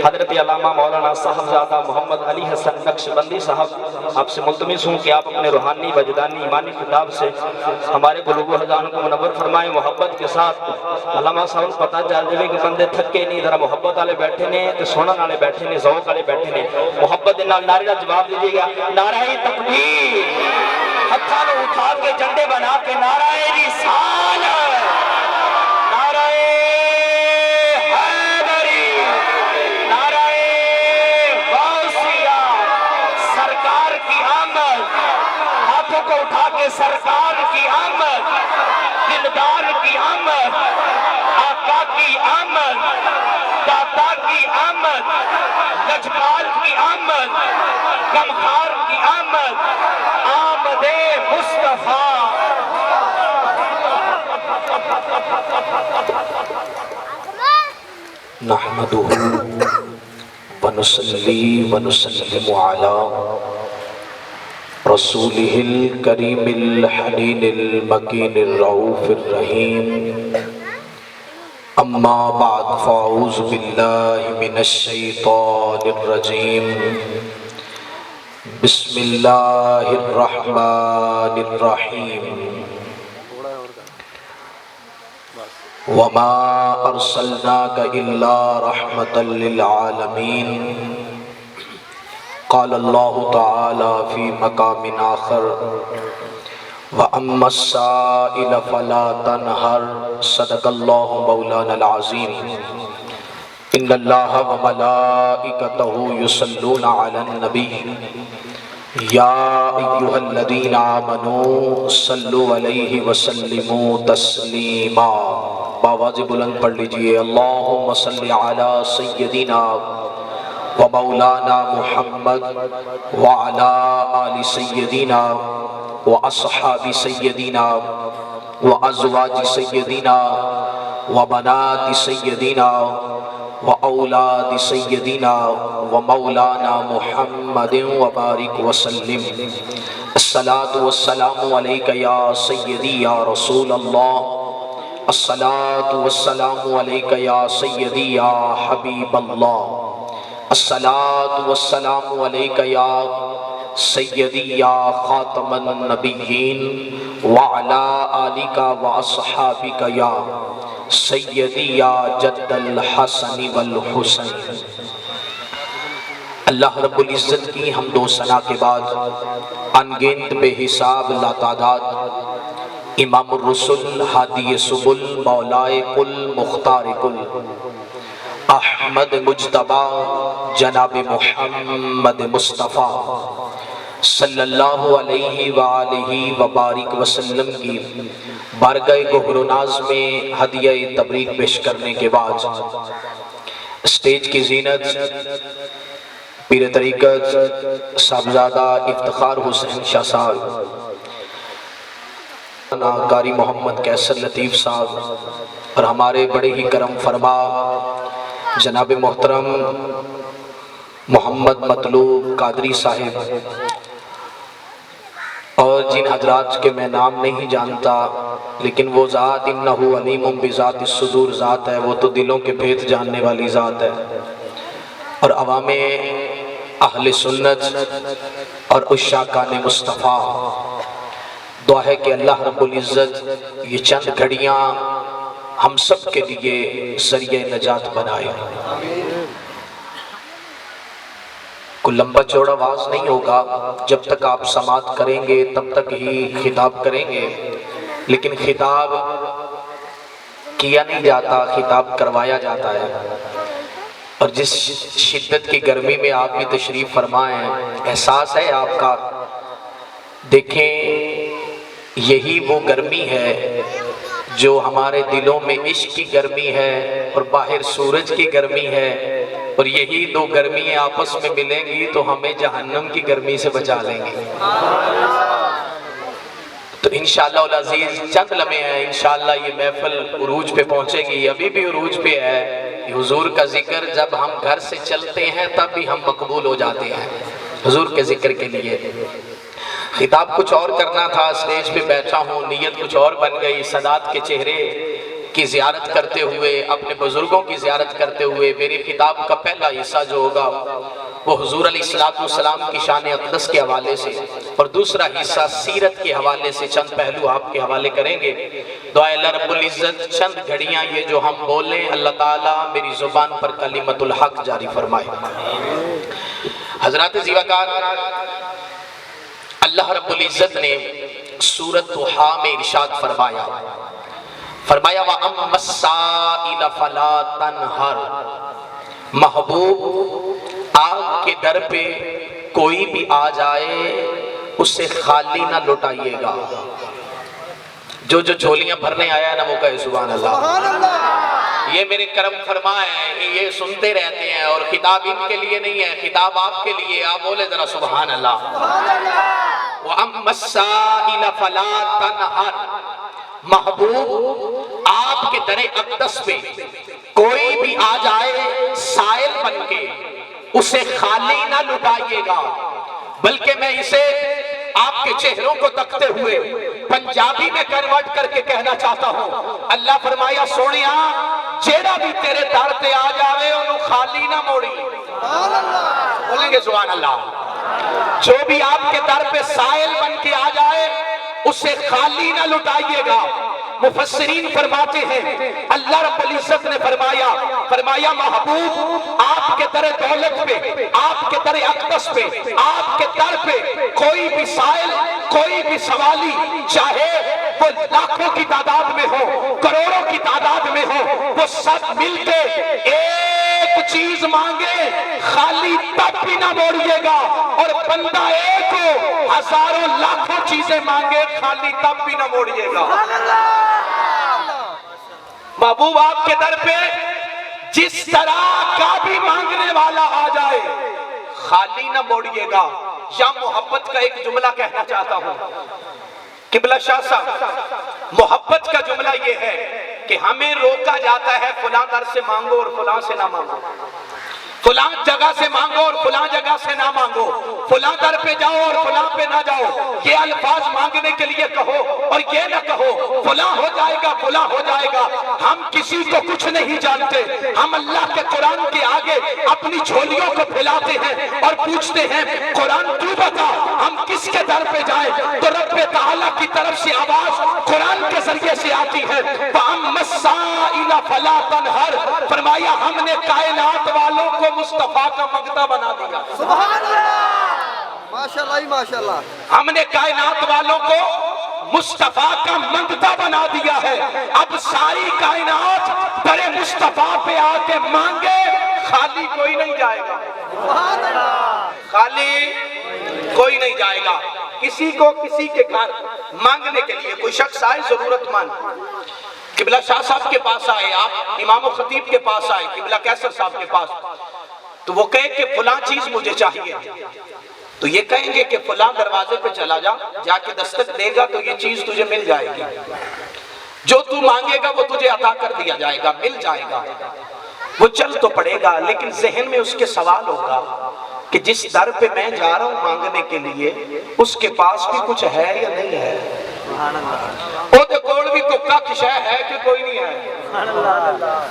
حضرت علامہ مولانا صاحبزادہ محمد علی حسن نقشبندی صاحب آپ سے ملتمس ہوں کہ آپ اپنے روحانی وجدانی ایمانی خطاب سے ہمارے قلوب و اذان کو منور فرمائیں محبت کے ساتھ علامہ صاحب پتہ چل جائے کہ بندے تھکے نہیں ذرا محبت والے بیٹھے نے تو سنن والے بیٹھے نے ذوق والے بیٹھے نے محبت دے نال نعرے دا جواب دیجیے گا نعرہ تکبیر ہتھاں نوں اٹھا کے جھنڈے بنا کے نعرہ رسالت نعرہ حیدری نعرہ غوثیہ سرکار کی آمد ہاتھوں کو اٹھا کے سرکار کی آمد دلدار کی آمد آقا کی آمد داتا کی آمد لجپال کی آمد غمخوار کی آمد آمد مصطفیٰ نحمده ونصلي ونسلم على رسوله الكريم الحنين المكين الرؤوف الرحيم اما بعد فاعوذ بالله من الشيطان الرجيم بسم الله الرحمن الرحيم وما أرسلناك إلا رحمة للعالمين قال الله تعالى في مقام آخر وأما السائل فلا تنهر صدق الله مولانا العظيم إن الله وملائكته يصلون على النبي يا أيها الذين آمنوا صلوا عليه وسلموا تسليما باواز بلند پڑھ لیجئے اللہم صلی علی سیدنا و مولانا محمد وعلا آل سیدنا و اصحاب سیدنا و ازواج سیدنا و بنات سیدنا و اولاد سیدنا و مولانا محمد و بارک وسلم الصلاة والسلام علیکہ یا سیدی یا رسول اللہ الصلاة والسلام علیکہ یا سیدی یا حبیب اللہ الصلاة والسلام علیکہ یا سیدی یا خاتم النبیین وعلا آلکہ واصحابکہ یا سیدی یا جد الحسن والحسین اللہ رب العزت کی حمد و ثنا کے بعد انگنت بے حساب لا تعداد امام الرسل ہادی سبل مولائے کل مختار کل احمد مجتبی جناب محمد مصطفیٰ صلی اللہ علیہ وآلہ وبارک وسلم کی بارگاہ گہر و ناز میں ہدیہ تبریک پیش کرنے کے بعد اسٹیج کی زینت پیر طریقت صاحبزادہ افتخار حسین شاہ صاحب قاری محمد کیسر لطیف صاحب اور ہمارے بڑے ہی کرم فرما جناب محترم محمد مطلوب قادری صاحب اور جن حضرات کے میں نام نہیں جانتا لیکن وہ ذات انہو علیم بذات الصدور ذات ہے وہ تو دلوں کے بھید جاننے والی ذات ہے اور عوام اہل سنت اور عشاقان مصطفیٰ دعا ہے کہ اللہ رب العزت یہ چند گھڑیاں ہم سب کے لیے ذریعہ نجات بنائے کوئی لمبا چوڑا واز نہیں ہوگا جب تک آپ سماعت کریں گے تب تک ہی خطاب کریں گے لیکن خطاب کیا نہیں جاتا خطاب کروایا جاتا ہے اور جس شدت کی گرمی میں آپ بھی تشریف فرمائیں احساس ہے آپ کا دیکھیں یہی وہ گرمی ہے جو ہمارے دلوں میں عشق کی گرمی ہے اور باہر سورج کی گرمی ہے اور یہی دو گرمیاں آپس میں ملیں گی تو ہمیں جہنم کی گرمی سے بچا لیں گی تو انشاءاللہ العزیز چند لمحے ہیں، انشاءاللہ یہ محفل عروج پہ پہنچے گی، ابھی بھی عروج پہ ہے۔ حضور کا ذکر جب ہم گھر سے چلتے ہیں تب بھی ہم مقبول ہو جاتے ہیں حضور کے ذکر کے لیے۔ خطاب کچھ اور کرنا تھا، اسٹیج پہ بیٹھا ہوں، نیت کچھ اور بن گئی۔ سادات کے چہرے کی زیارت کرتے ہوئے، اپنے بزرگوں کی زیارت کرتے ہوئے میری خطاب کا پہلا حصہ جو ہوگا وہ حضور علیہ السلام کی شان اقدس کے حوالے سے، اور دوسرا حصہ سیرت کے حوالے سے چند پہلو آپ کے حوالے کریں گے۔ دعائے اللہ رب العزت چند گھڑیاں یہ جو ہم بولیں اللہ تعالیٰ میری زبان پر کلمت الحق جاری فرمائے۔ حضرات زیوکار، اللہ رب العزت نے سورۃ طٰہٰ میں ارشاد فرمایا وَأَمَّا السَّائِلَ فَلَا تَنْهَرْ، محبوب آپ کے در پہ کوئی بھی آ جائے اسے خالی نہ لٹائیے گا۔ جو جھولیاں بھرنے آیا ہے نا وہ کہے سبحان اللہ۔ یہ میرے کرم فرما ہے، یہ سنتے رہتے ہیں، اور خطاب ان کے لیے نہیں ہے، خطاب آپ کے لیے۔ آپ بولے ذرا سبحان اللہ۔ وَأَمَّا السَّائِلَ فَلَا تَنْهَرْ، محبوب آپ کے در اقدس پہ کوئی بھی آ جائے سائل بن کے اسے خالی نہ لٹائیے گا، بلکہ میں اسے آپ کے چہروں کو تکتے ہوئے پنجابی میں کنورٹ کر کے کہنا چاہتا ہوں۔ اللہ فرمایا سونیا جیڑا بھی تیرے در تے آ جاوے انہوں خالی نہ موڑی۔ بولیں گے سبحان اللہ۔ جو بھی آپ کے در پہ سائل بن کے آ جائے اسے خالی نہ لٹائیے گا۔ مفسرین فرماتے ہیں اللہ رب العزت نے فرمایا محبوب آپ کے در دولت پہ، آپ کے در اقدس پہ، آپ کے در پہ کوئی بھی سائل، کوئی بھی سوالی، چاہے وہ لاکھوں کی تعداد میں ہو، کروڑوں کی تعداد میں ہو، وہ سب مل کے ایک چیز مانگے خالی تب بھی نہ موڑیے گا، اور بندہ ایک ہو ہزاروں لاکھوں چیزیں مانگے خالی تب بھی نہ موڑیے گا۔ محبوب آپ کے در پہ جس طرح کا بھی مانگنے والا آ جائے خالی نہ موڑیے گا۔ یا محبت کا ایک جملہ کہنا چاہتا ہوں، قبلہ شاہ صاحب، محبت کا جملہ یہ ہے کہ ہمیں روکا جاتا ہے فلاں در سے مانگو اور فلاں سے نہ مانگو، فلاں جگہ سے مانگو اور فلاں جگہ سے نہ مانگو، فلاں در پہ جاؤ اور فلاں پہ نہ جاؤ، یہ الفاظ مانگنے کے لیے کہو اور یہ نہ کہو فلاں ہو جائے گا فلاں ہو جائے گا۔ ہم کسی کو کچھ نہیں جانتے، ہم اللہ کے قرآن کے آگے اپنی جھولیوں کو پھیلاتے ہیں اور پوچھتے ہیں قرآن تو بتا ہم کس کے در پہ جائیں، تو رب تعالیٰ کی طرف سے آواز قرآن کے ذریعے سے آتی ہے فَأَمَّا السَّائِلَ فَلَا تَنْهَرْ، فرمایا ہم نے کائنات والوں کو مصطفیٰ کا منگتا بنا دیا۔ سبحان اللہ، ماشاءاللہ ہی ماشاءاللہ۔ ہم نے کائنات والوں کو مصطفیٰ کا منگتا بنا دیا ہے۔ اب ساری کائنات در مصطفیٰ پہ آ کے مانگے خالی کوئی نہیں جائے گا، سبحان اللہ، خالی کوئی نہیں جائے گا۔ کسی کو کسی کے گھر مانگنے کے لیے کوئی شخص آئے ضرورت مند، قبلہ شاہ صاحب کے پاس آئے، آپ امام و خطیب کے پاس آئے، قبلہ کیسر صاحب کے پاس، تو وہ کہے کہ فلاں چیز مجھے چاہیے، تو یہ کہیں گے کہ فلاں دروازے پہ چلا جا کے دستک دے گا تو یہ چیز تجھے مل جائے گی، جو تو مانگے گا وہ تجھے عطا کر دیا جائے گا، مل جائے گا۔ وہ چل تو پڑے گا لیکن ذہن میں اس کے سوال ہوگا کہ جس در پہ میں جا رہا ہوں مانگنے کے لیے اس کے پاس بھی کچھ ہے یا نہیں ہے، وہ تو کوڑ بھی ککا کشہ ہے کہ کوئی نہیں ہے،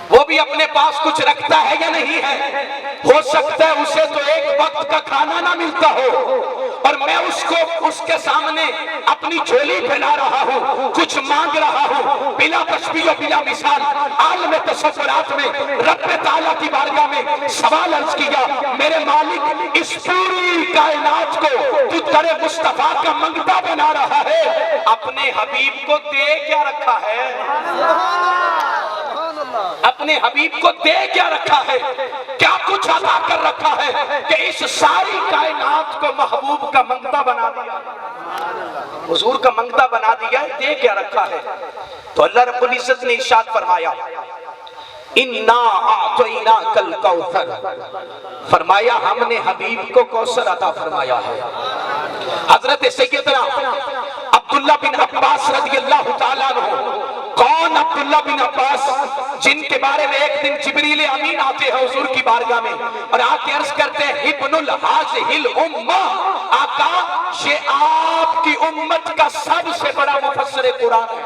وہ بھی اپنے پاس کچھ رکھتا ہے یا نہیں ہے۔ ہو سکتا ہے اسے تو ایک وقت کا کھانا نہ ملتا ہو اور میں اس کے سامنے اپنی جھولی پھیلا رہا ہوں، کچھ مانگ رہا ہوں، بلا تشبیہ و بلا مثال عالم تصورات میں رب تعالیٰ کی بارگاہ میں سوال عرض کیا، میرے مالک اس پوری کائنات کو تو در مصطفیٰ کا منگتا بنا رہا ہے، اپنے حبیب کو دے کیا رکھا ہے، اپنے حبیب کو دے کیا رکھا ہے، کیا کچھ عطا کر رکھا ہے کہ اس ساری کائنات کو محبوب کا منگتا بنا دیا، حضور کا منگتا بنا دیا ہے، دے کیا رکھا ہے۔ تو اللہ رب العزت نے ارشاد فرمایا اِنَّا أَعْطَيْنَاكَ الْكَوْثَرَ، فرمایا ہم نے حبیب کو کوثر عطا فرمایا ہے۔ حضرت سیدنا عبد عبداللہ بن عباس رضی اللہ تعالیٰ عنہ. کون عبداللہ بن عباس؟ جن کے بارے میں ایک دن جبریل امین آتے ہیں حضور کی بارگاہ میں اور آ کے عرض کرتے ہیں ابن الحاظہ الامہ، آقا یہ آپ کی امت کا سب سے بڑا مفسر قرآن ہے.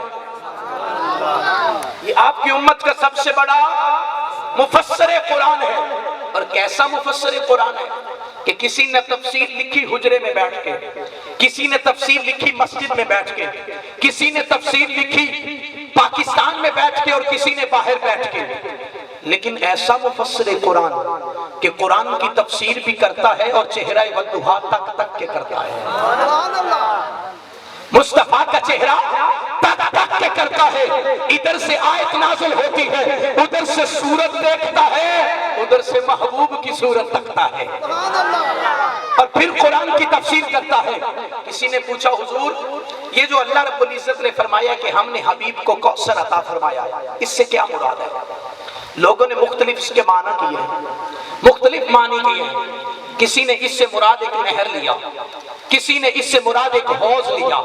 یہ آپ کی امت کا سب سے بڑا مفسر قرآن ہے. اور کیسا مفسر قرآن ہے کہ کسی نے تفسیر لکھی حجرے میں بیٹھ کے، کسی نے تفسیر لکھی مسجد میں بیٹھ کے، کسی نے تفسیر لکھی پاکستان میں بیٹھ کے اور کسی نے باہر بیٹھ کے، لیکن ایسا مفسر قرآن کہ قرآن کی تفسیر بھی کرتا ہے اور چہرہ والضحیٰ تک تک کے کرتا ہے. سبحان اللہ. مصطفیٰ کا چہرہ تک تک کے کرتا ہے. ادھر سے آیت نازل ہوتی ہے، ادھر سے سورت دیکھتا ہے، ادھر سے محبوب کی صورت تکتا ہے سبحان اللہ. اور پھر قرآن کی تفسیر کرتا ہے. کسی نے پوچھا حضور یہ جو اللہ رب العزت نے فرمایا کہ ہم نے حبیب کو کوثر عطا فرمایا، اس سے کیا مراد ہے؟ لوگوں نے مختلف اس کے معنی کیے ہیں، مختلف معنی کیے ہیں. کسی نے اس سے مراد ایک نہر لیا، کسی نے اس سے مراد ایک حوض لیا،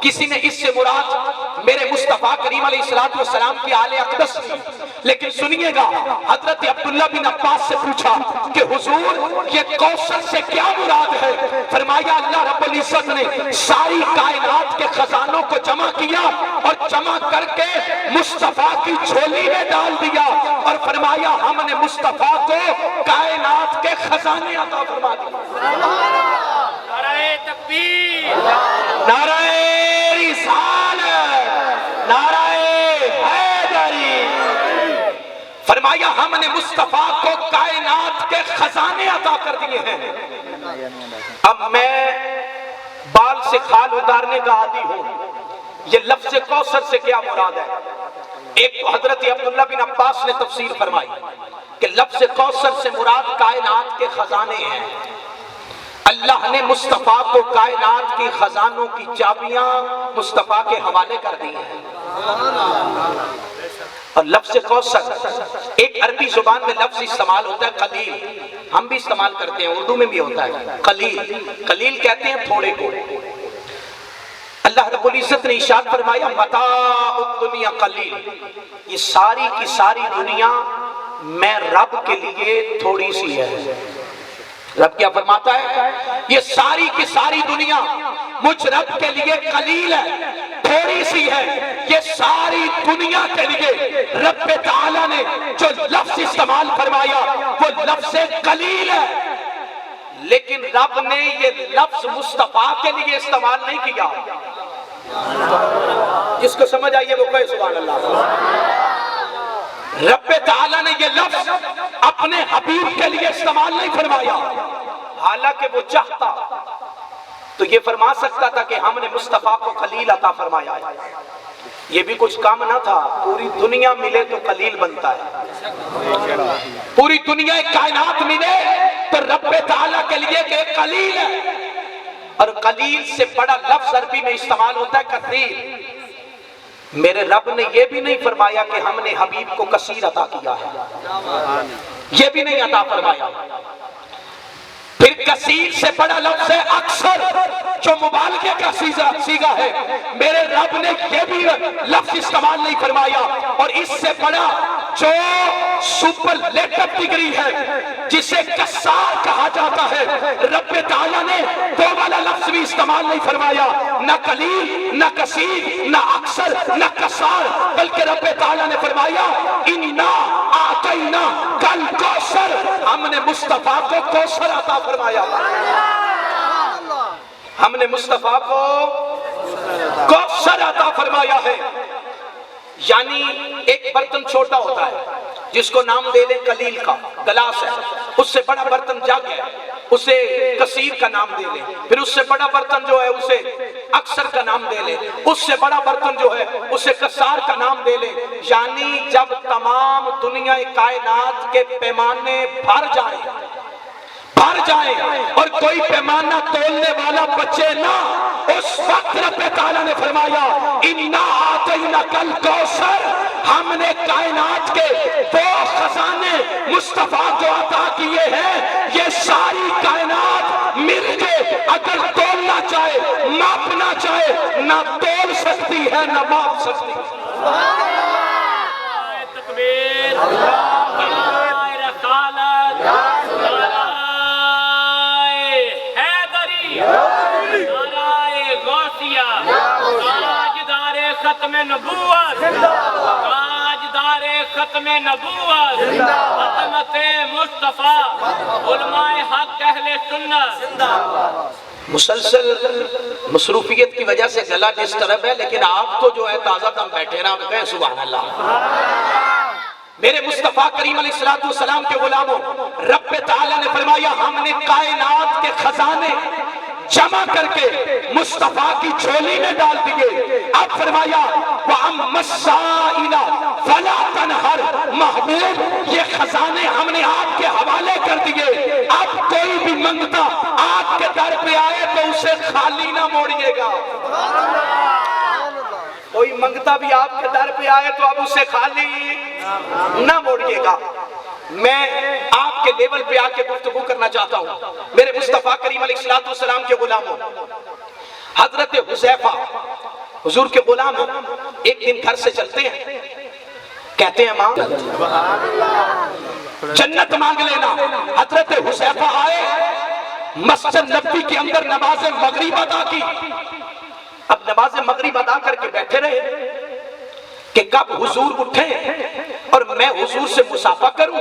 کسی نے اس سے مراد میرے مصطفیٰ کریم علیہ السلام کی آل اقدس لی. لیکن سنیے گا، حضرت عبداللہ بن عباس سے پوچھا کہ حضور یہ کوثر سے کیا مراد ہے؟ فرمایا اللہ رب العزت نے ساری کائنات کے خزانوں کو جمع کیا اور جمع کر کے مصطفیٰ کی جھولی میں ڈال دیا اور فرمایا ہم نے مصطفیٰ کو کائنات کے خزانے عطا فرما دیے. نعرہ تکبیر، نعرہ رسالت، نعرہ حیدری. فرمایا ہم نے مصطفیٰ کو کائنات کے خزانے عطا کر دیے ہیں. اب میں بال سے کھال اتارنے کا عادی ہوں. یہ لفظ کوثر سے کیا مراد ہے؟ ایک تو حضرت عبداللہ بن عباس نے تفسیر فرمائی کہ لفظ کوثر سے مراد کائنات کے خزانے ہیں. اللہ نے مصطفیٰ کو کائنات کی خزانوں کی چابیاں مصطفیٰ کے حوالے کر دی ہیں. اور لفظ کوثر ایک عربی زبان میں لفظ استعمال ہوتا ہے قلیل، ہم بھی استعمال کرتے ہیں، اردو میں بھی ہوتا ہے قلیل. قلیل کہتے ہیں تھوڑے کو. اللہ رب العزت نے ارشاد فرمایا متاع الدنیا قلیل، یہ ساری کی ساری دنیا میں رب کے لیے تھوڑی سی ہے. رب کیا فرماتا ہے؟ یہ ساری کی ساری دنیا مجھ رب کے لیے قلیل ہے، تھوڑی سی ہے. یہ ساری دنیا کے لیے رب تعالیٰ نے جو لفظ استعمال فرمایا وہ لفظ قلیل ہے. لیکن رب نے یہ لفظ مصطفیٰ کے لیے استعمال نہیں کیا. جس کو سمجھ آئیے وہ کہے سبحان اللہ. رب تعالیٰ نے یہ لفظ اپنے حبیب کے لیے استعمال نہیں فرمایا. حالانکہ وہ چاہتا تو یہ فرما سکتا تھا کہ ہم نے مصطفیٰ کو خلیل عطا فرمایا ہے. یہ بھی کچھ کام نہ تھا. پوری دنیا ملے تو خلیل بنتا ہے. پوری دنیا کائنات ملے تو رب تعالیٰ کے لیے کہ خلیل ہے. اور خلیل سے بڑا لفظ عربی میں استعمال ہوتا ہے کثیر. میرے رب نے یہ بھی نہیں فرمایا کہ ہم نے حبیب کو کثیر عطا کیا ہے، یہ بھی نہیں عطا فرمایا. پھر کثیر سے بڑا لفظ ہے اکثر جو مبالغے کا صیغہ ہے. میرے رب نے یہ بھی لفظ استعمال نہیں فرمایا. اور اس سے بڑا جو سپرلیٹو ڈگری ہے جسے کسار کہا جاتا ہے، رب تعالیٰ نے دو والا لفظ بھی استعمال نہیں فرمایا. نہ قلیل، نہ کثیر، نہ اکثر، نہ کسار، بلکہ رب تعالیٰ نے فرمایا انا آتینا کل کوثر، ہم نے مصطفیٰ کو کوثر عطا فرمایا. ہم نے مصطفیٰ کو کوثر عطا فرمایا ہے. یعنی ایک برتن چھوٹا ہوتا ہے جس کو نام دے لیں قلیل کا، گلاس ہے. اس سے بڑا برتن جگ ہے، اسے کثیر کا نام دے لیں. پھر اس سے بڑا برتن جو ہے اسے اکثر کا نام دے لیں. اس سے بڑا برتن جو ہے اسے کسار کا نام دے لیں. یعنی جب تمام دنیا کائنات کے پیمانے بھر جائیں اور کوئی پیمانہ تولنے والا بچے نہ، اس وقت رب تعالیٰ نے فرمایا انا وَأَعْطَيْنَاكَ الْكَوْثَرَ، ہم نے کائنات کے وہ خزانے مصطفیٰ کو عطا کیے ہیں، یہ ساری کائنات مل کے اگر تولنا چاہے، ماپنا چاہے، نہ تول سکتی ہے نہ ماپ سکتی ہے۔ تکبیر، نعرہ رسالت، نعرہ حیدری، نعرہ غوثیہ، تاجدار ختم نبوت، تاجدار ختم نبوت، عظمت مصطفیٰ، علماء حق اہل سنت۔ مسلسل مصروفیت کی وجہ سے گلا ڈسٹرب ہے، لیکن آپ تو جو ہے تازہ دم بیٹھے نا، آپ کہیں سبحان اللہ۔ میرے مصطفیٰ کریم علیہ السلام کے غلاموں، رب تعالیٰ نے فرمایا ہم نے کائنات کے خزانے جمع کر کے مصطفیٰ کی جھولی میں ڈال دیے۔ اب فرمایا وَأَمَّا السَّائِلَ فَلَا تَنْهَرْ، محبوب یہ خزانے ہم نے آپ کے حوالے کر دیے، اب کوئی بھی منگتا آپ کے در پہ آئے تو اسے خالی نہ موڑیے گا۔ کوئی منگتا بھی آپ کے در پہ آئے تو اب اسے خالی نہ موڑیے گا۔ میں آپ کے لیول پہ آ کے گفتگو کرنا چاہتا ہوں۔ میرے مصطفیٰ کریم علیہ السلام کے غلاموں، حضرت حذیفہ حضور کے غلام ہیں، ایک دن گھر سے چلتے ہیں، کہتے ہیں ماں جنت مانگ لینا۔ حضرت حذیفہ آئے، مسجد نبوی کے اندر نماز مغرب ادا کی۔ اب نماز مغرب ادا کر کے بیٹھے رہے کہ کب حضور اٹھیں اور میں حضور سے مصافحہ کروں،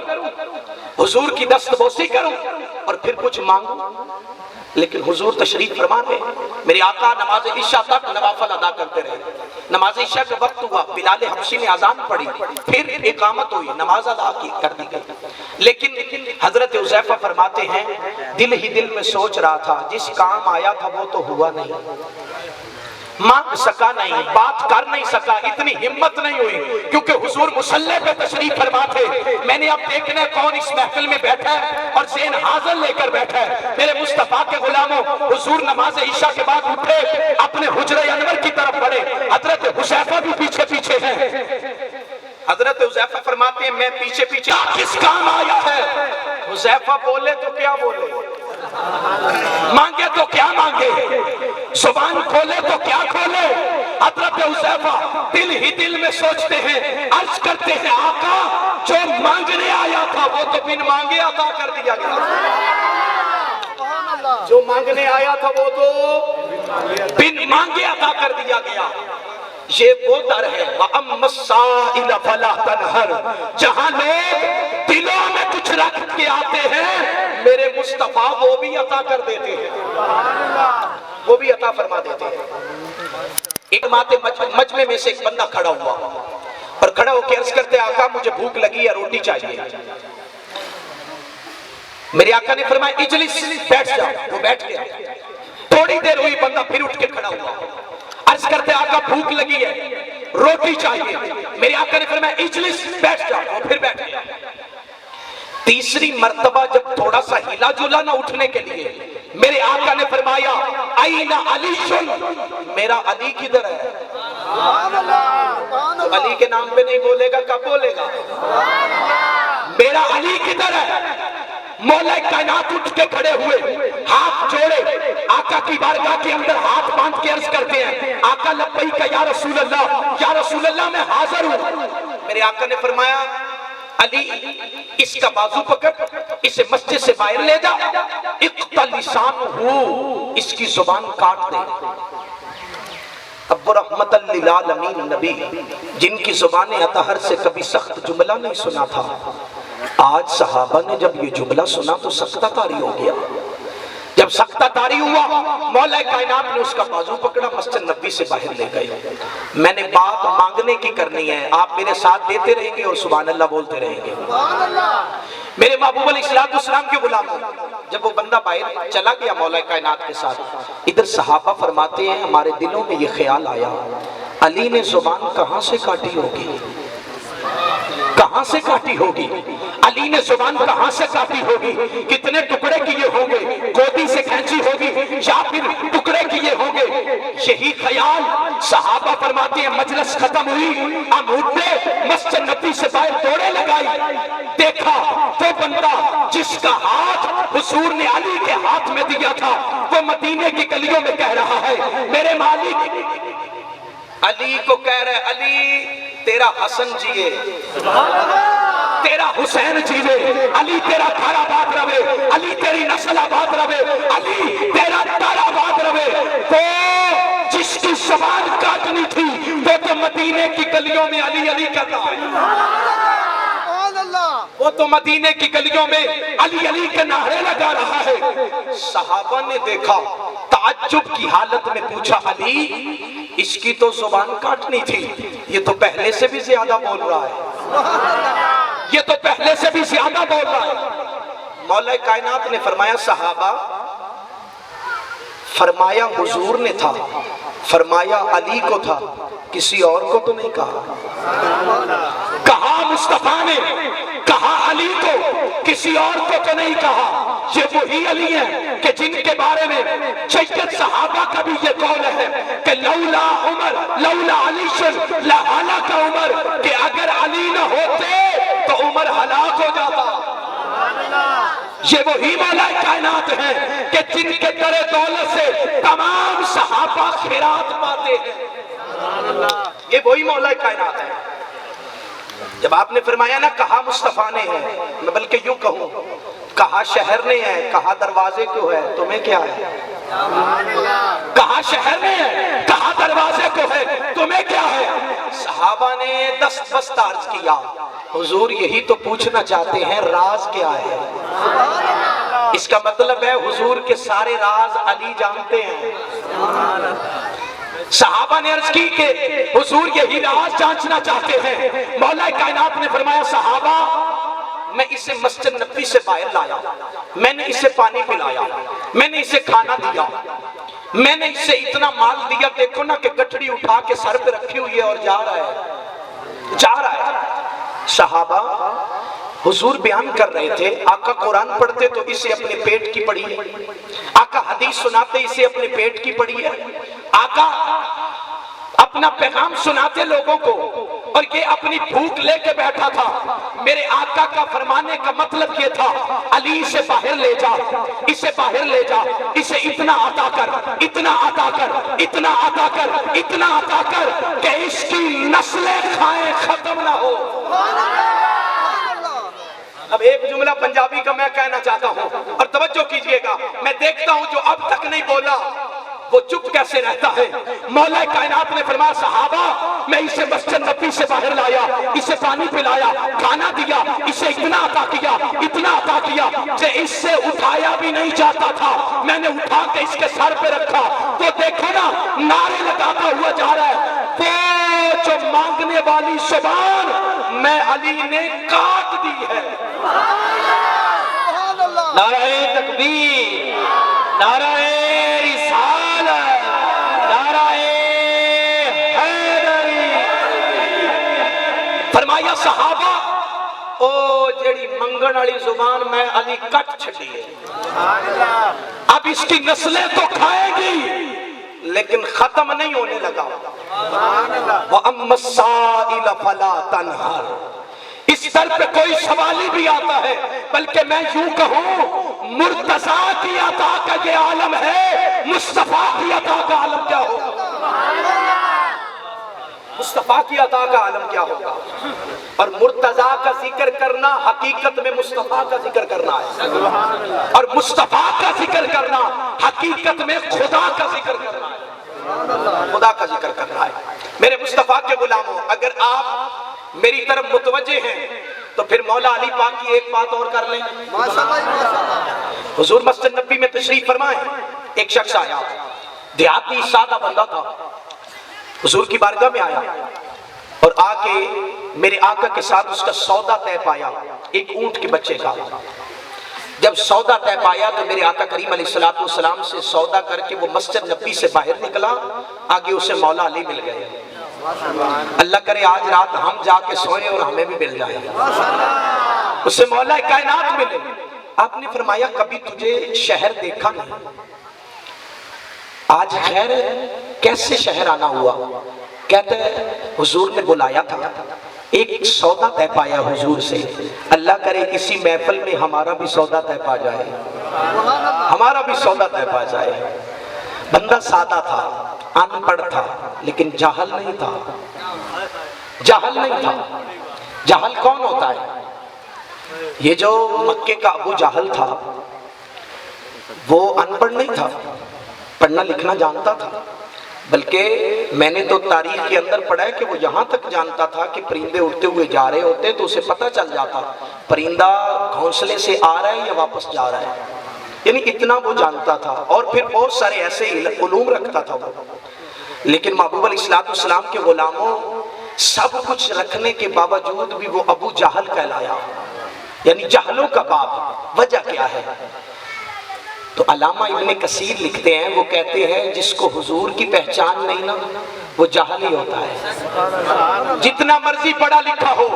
حضور کی دست بوسی کروں اور پھر کچھ مانگوں۔ لیکن حضور تشریف فرما گئے، میرے آقا نماز عشاء تک نوافل ادا کرتے رہے۔ نماز عشاء کے وقت ہوا، بلال حبشی نے اذان پڑھی، پھر اقامت ہوئی، نماز ادا کر دی گئی۔ لیکن حضرت حذیفہ فرماتے ہیں دل ہی دل میں سوچ رہا تھا جس کام آیا تھا وہ تو ہوا نہیں، مانگ سکا نہیں، بات کر نہیں سکا، اتنی ہمت نہیں ہوئی، کیونکہ حضور مصلی پہ تشریف فرما تھے۔ میں نے اب دیکھنا ہے کون اس محفل میں بیٹھا ہے اور ذہن حاضر لے کر بیٹھا ہے۔ میرے مصطفیٰ کے غلاموں، حضور نماز عشاء کے بعد اٹھے، اپنے حجرہ انور کی طرف بڑھے، حضرت حذیفہ بھی پیچھے پیچھے ہیں۔ حضرت حذیفہ فرماتے ہیں میں پیچھے پیچھے کس کام آیا ہے؟ حذیفہ بولے تو کیا بولے، مانگے تو کیا مانگے، زبان کھولے تو کیا کھولے۔ حضرت حذیفہ دل ہی دل میں سوچتے ہیں، عرض کرتے ہیں آقا جو مانگنے آیا تھا وہ تو بن مانگے عطا کر دیا گیا، جو مانگنے آیا تھا وہ تو بن مانگے عطا کر دیا گیا۔ یہ وہ در ہے وَأَمَّا السَّائِلَ فَلَا تَنْهَرْ، جہاں لوگ دلوں میں کچھ رکھ کے آتے ہیں، میرے مصطفیٰ وہ بھی عطا کر دیتے ہیں، وہ بھی عطا فرما دیتے ہیں۔ ایک مجمع میں سے ایک بندہ کھڑا ہوا اور کھڑا ہو کے عرض کرتے آقا مجھے بھوک لگی ہے، روٹی چاہیے۔ میرے آقا نے فرمایا اجلس، بیٹھ جاؤ، وہ بیٹھ گیا۔ تھوڑی دیر ہوئی، بندہ پھر اٹھ کے کھڑا ہوا، عرض کرتے آقا بھوک لگی ہے، روٹی چاہیے۔ میرے آقا نے فرمایا اجلس، بیٹھ جاؤ، وہ پھر بیٹھ گیا۔ تیسری مرتبہ جب تھوڑا سا ہلا جلا نہ اٹھنے کے لیے، میرے آقا نے فرمایا این علی، میرا علی کدھر ہے؟ علی کے نام پہ نہیں بولے گا کب بولے گا؟ میرا علی کدھر ہے؟ مولا کائنات اٹھ کے کھڑے ہوئے، ہاتھ جوڑے، آقا کی بارگاہ کے اندر ہاتھ باندھ کے عرض کرتے ہیں آقا لبیک یا رسول اللہ، یا رسول اللہ میں حاضر ہوں۔ میرے آقا نے فرمایا علی اس کا بازو پکڑ، اسے مسجد سے باہر لے جا، اقطع لسانہ، اس کی زبان کاٹ دے۔ اب وہ رحمت للعالمین نبی جن کی زبان اطہر سے کبھی سخت جملہ نہیں سنا تھا، آج صحابہ نے جب یہ جملہ سنا تو سختہ طاری ہو گیا۔ جب سختہ طاری ہوا، مولا کائنات نے اس کا بازو پکڑا، مسجد نبوی سے باہر لے گئے۔ میں نے بات مانگنے کی کرنی ہے، آپ میرے ساتھ دیتے رہیں گے اور سبحان اللہ بولتے رہیں گے۔ میرے محبوب علیہ السلام کے غلاموں، جب وہ بندہ باہر چلا گیا مولا کائنات کے ساتھ، ادھر صحابہ فرماتے ہیں ہمارے دلوں میں یہ خیال آیا علی نے زبان کہاں سے کاٹی ہوگی، کہاں سے کاٹی ہوگی؟ علی نے زبان کہاں سے کاٹی ہوگی, کتنے ٹکڑے کیے ہوں گے, گودی سے کھینچی ہوگی یا پھر ٹکڑے کیے ہوں گے. یہی خیال صحابہ فرماتے ہیں مجلس ختم ہوئی, ہم اٹھے مسجد نبی سے باہر دوڑے لگائی, دیکھا وہ بندہ جس کا ہاتھ حضور نے علی کے ہاتھ میں دیا تھا وہ مدینے کی گلیوں میں کہہ رہا ہے میرے مالک. علی کو کہہ رہے علی تیرا حسن جیے, تیرا حسین جیوے, علی تیرا گھر آباد رہے, علی تیری نسل آباد رہے, علی تیرا در آباد رہے. وہ جس کی زبان کاٹنی تھی وہ تو مدینے کی گلیوں میں علی علی کر رہا ہے, وہ تو مدینے کی گلیوں میں علی علی کے نعرے لگا رہا ہے. صحابہ نے دیکھا, تعجب کی حالت میں پوچھا علی اس کی تو زبان کاٹنی تھی, یہ تو پہلے سے بھی زیادہ بول رہا ہے, یہ تو پہلے سے بھی زیادہ بول رہا ہے. مولا کائنات نے فرمایا صحابہ, فرمایا حضور نے تھا, فرمایا علی کو تھا, کسی اور کو تو نہیں کہا. کہا مصطفیٰ نے, کہا علی کو, کسی اور کو تو نہیں کہا. یہ وہی علی ہیں کہ جن کے بارے میں سید صحابہ کا بھی یہ قول ہے کہ لولا عمر لولا علی لہلک عمر, کہ اگر علی نہ ہوتے تو عمر ہلاک ہو جاتا. یہ وہی مولا کائنات ہیں کہ جن کے در دولت سے تمام صحابہ خیرات پاتے ہیں. یہ وہی مولا کائنات ہے. جب آپ نے فرمایا نا کہا مصطفیٰ نے ہے, میں بلکہ یوں کہوں کہا شہر نے ہے, کہا دروازے کو ہے, تمہیں کیا ہے. کہا شہر نے ہے, کہا دروازے کو ہے, تمہیں کیا ہے. صحابہ نے دست بست عرض کیا حضور یہی تو پوچھنا چاہتے ہیں راز کیا ہے. اس کا مطلب ہے حضور کے سارے راز علی جانتے ہیں. صحابہ نے عرض کی کہ حضور یہی راز جانچنا چاہتے ہیں. مولا کائنات نے فرمایا صحابہ میں اسے مسجد نبی سے باہر لایا, میں نے اسے پانی پلایا, میں نے اسے کھانا دیا, میں نے اسے اتنا مال دیا, دیکھو نا کہ گٹھڑی اٹھا کے سر پہ رکھی ہوئی ہے اور جا رہا ہے. صحابہ حضور بیان کر رہے تھے, آقا قرآن پڑھتے تو اسے اپنے پیٹ کی پڑھی ہے, آقا حدیث سناتے اسے اپنے پیٹ کی پڑھی ہے, آقا اپنا پیغام سناتے لوگوں کو اور یہ اپنی بھوک لے کے بیٹھا تھا. میرے آقا کا فرمانے کا مطلب یہ تھا علی اسے باہر لے جا, اسے باہر لے جا, اسے اتنا عطا کر, اتنا عطا کر, اتنا عطا کر, اتنا عطا کر کہ اس کی نسلیں کھائیں ختم نہ ہو. اب ایک جملہ پنجابی کا میں کہنا چاہتا ہوں اور توجہ کیجئے گا, میں دیکھتا ہوں جو اب تک نہیں بولا وہ چپ کیسے رہتا ہے. مولا کائنات نے فرمایا صحابہ میں اسے مسجد نبی سے باہر لایا, اسے پانی پلایا, کھانا دیا, اسے اتنا عطا کیا, اتنا عطا کیا کہ اس سے اٹھایا بھی نہیں جاتا تھا. میں نے اٹھا کے اس کے سر پہ رکھا, وہ دیکھو نا نعرے لگاتا ہوا جا رہا ہے, وہ جو مانگنے والی زبان میں علی نے کاٹ دی ہے. نعرہ تکبیر, نعرہ رسالت, نعرہ حیدری. فرمایا صحابہ او جڑی منگن والی زبان میں علی کٹ چھڑی ہے, اب اس کی نسلیں تو کھائے گی لیکن ختم نہیں ہونے لگا. وَأَمَّا السَّائِلَ فَلَا تَنْهَرْ, اس در پہ کوئی سوالی بھی آتا ہے, بلکہ میں یوں کہوں مرتضیٰ کی عطا کا یہ عالم ہے, مصطفیٰ کی عطا کا عالم کیا ہوگا. مصطفیٰ کی عطا کا عالم کیا ہوگا. اور مرتضیٰ کا ذکر کرنا حقیقت میں مصطفیٰ کا ذکر کرنا ہے, اور مصطفیٰ کا ذکر کرنا حقیقت میں خدا کا ذکر کرنا ہے. خدا کا ذکر کرنا ہے. میرے مصطفیٰ کے غلاموں, اگر آپ میری طرف متوجہ ہیں تو پھر مولا علی پاک کی ایک بات اور کر لیں. حضور مسجد نبی میں تشریف فرمائیں, ایک شخص آیا, دیہاتی سادہ بندہ تھا, حضور کی بارگاہ میں آیا اور آ کے میرے آقا کے ساتھ اس کا سودا طے پایا, ایک اونٹ کے بچے کا. جب سودا طے پایا تو میرے آقا کریم علیہ السلام سے سودا کر کے وہ مسجد نبی سے باہر نکلا, آگے اسے مولا علی مل گئے. اللہ کرے آج رات ہم جا کے سوئیں اور ہمیں بھی مل جائے. اسے مولا کائنات ملے۔ آپ نے فرمایا کبھی تجھے شہر دیکھا نہیں، آج خیر کیسے شہر آنا ہوا؟ کہتے ہیں حضور نے بلایا تھا، ایک سودا طے پایا حضور سے، اللہ کرے اسی محفل میں ہمارا بھی سودا طے پا جائے، ہمارا بھی سودا طے پا جائے۔ بندہ سادہ تھا، ان پڑھ تھا، لیکن جاہل نہیں تھا، جاہل نہیں تھا۔ جاہل کون ہوتا ہے؟ یہ جو مکے کا ابو جہل تھا وہ ان پڑھ نہیں تھا، پڑھنا لکھنا جانتا تھا، بلکہ میں نے تو تاریخ کے اندر پڑھا ہے کہ وہ یہاں تک جانتا تھا کہ پرندے اڑتے ہوئے جا رہے ہوتے تو اسے پتہ چل جاتا پرندہ گھونسلے سے آ رہا ہے یا واپس جا رہا ہے، یعنی اتنا وہ جانتا تھا، اور پھر بہت سارے ایسے علوم رکھتا تھا وہ۔ لیکن محبوب علیہ السلام کے غلاموں سب کچھ رکھنے کے باوجود بھی وہ ابو جہل کہلایا، یعنی جہلوں کا باپ۔ وجہ کیا ہے؟ تو علامہ ابن کثیر لکھتے ہیں، وہ کہتے ہیں جس کو حضور کی پہچان نہیں نا وہ جاہل ہی ہوتا ہے۔ جتنا مرضی پڑھا لکھا ہو،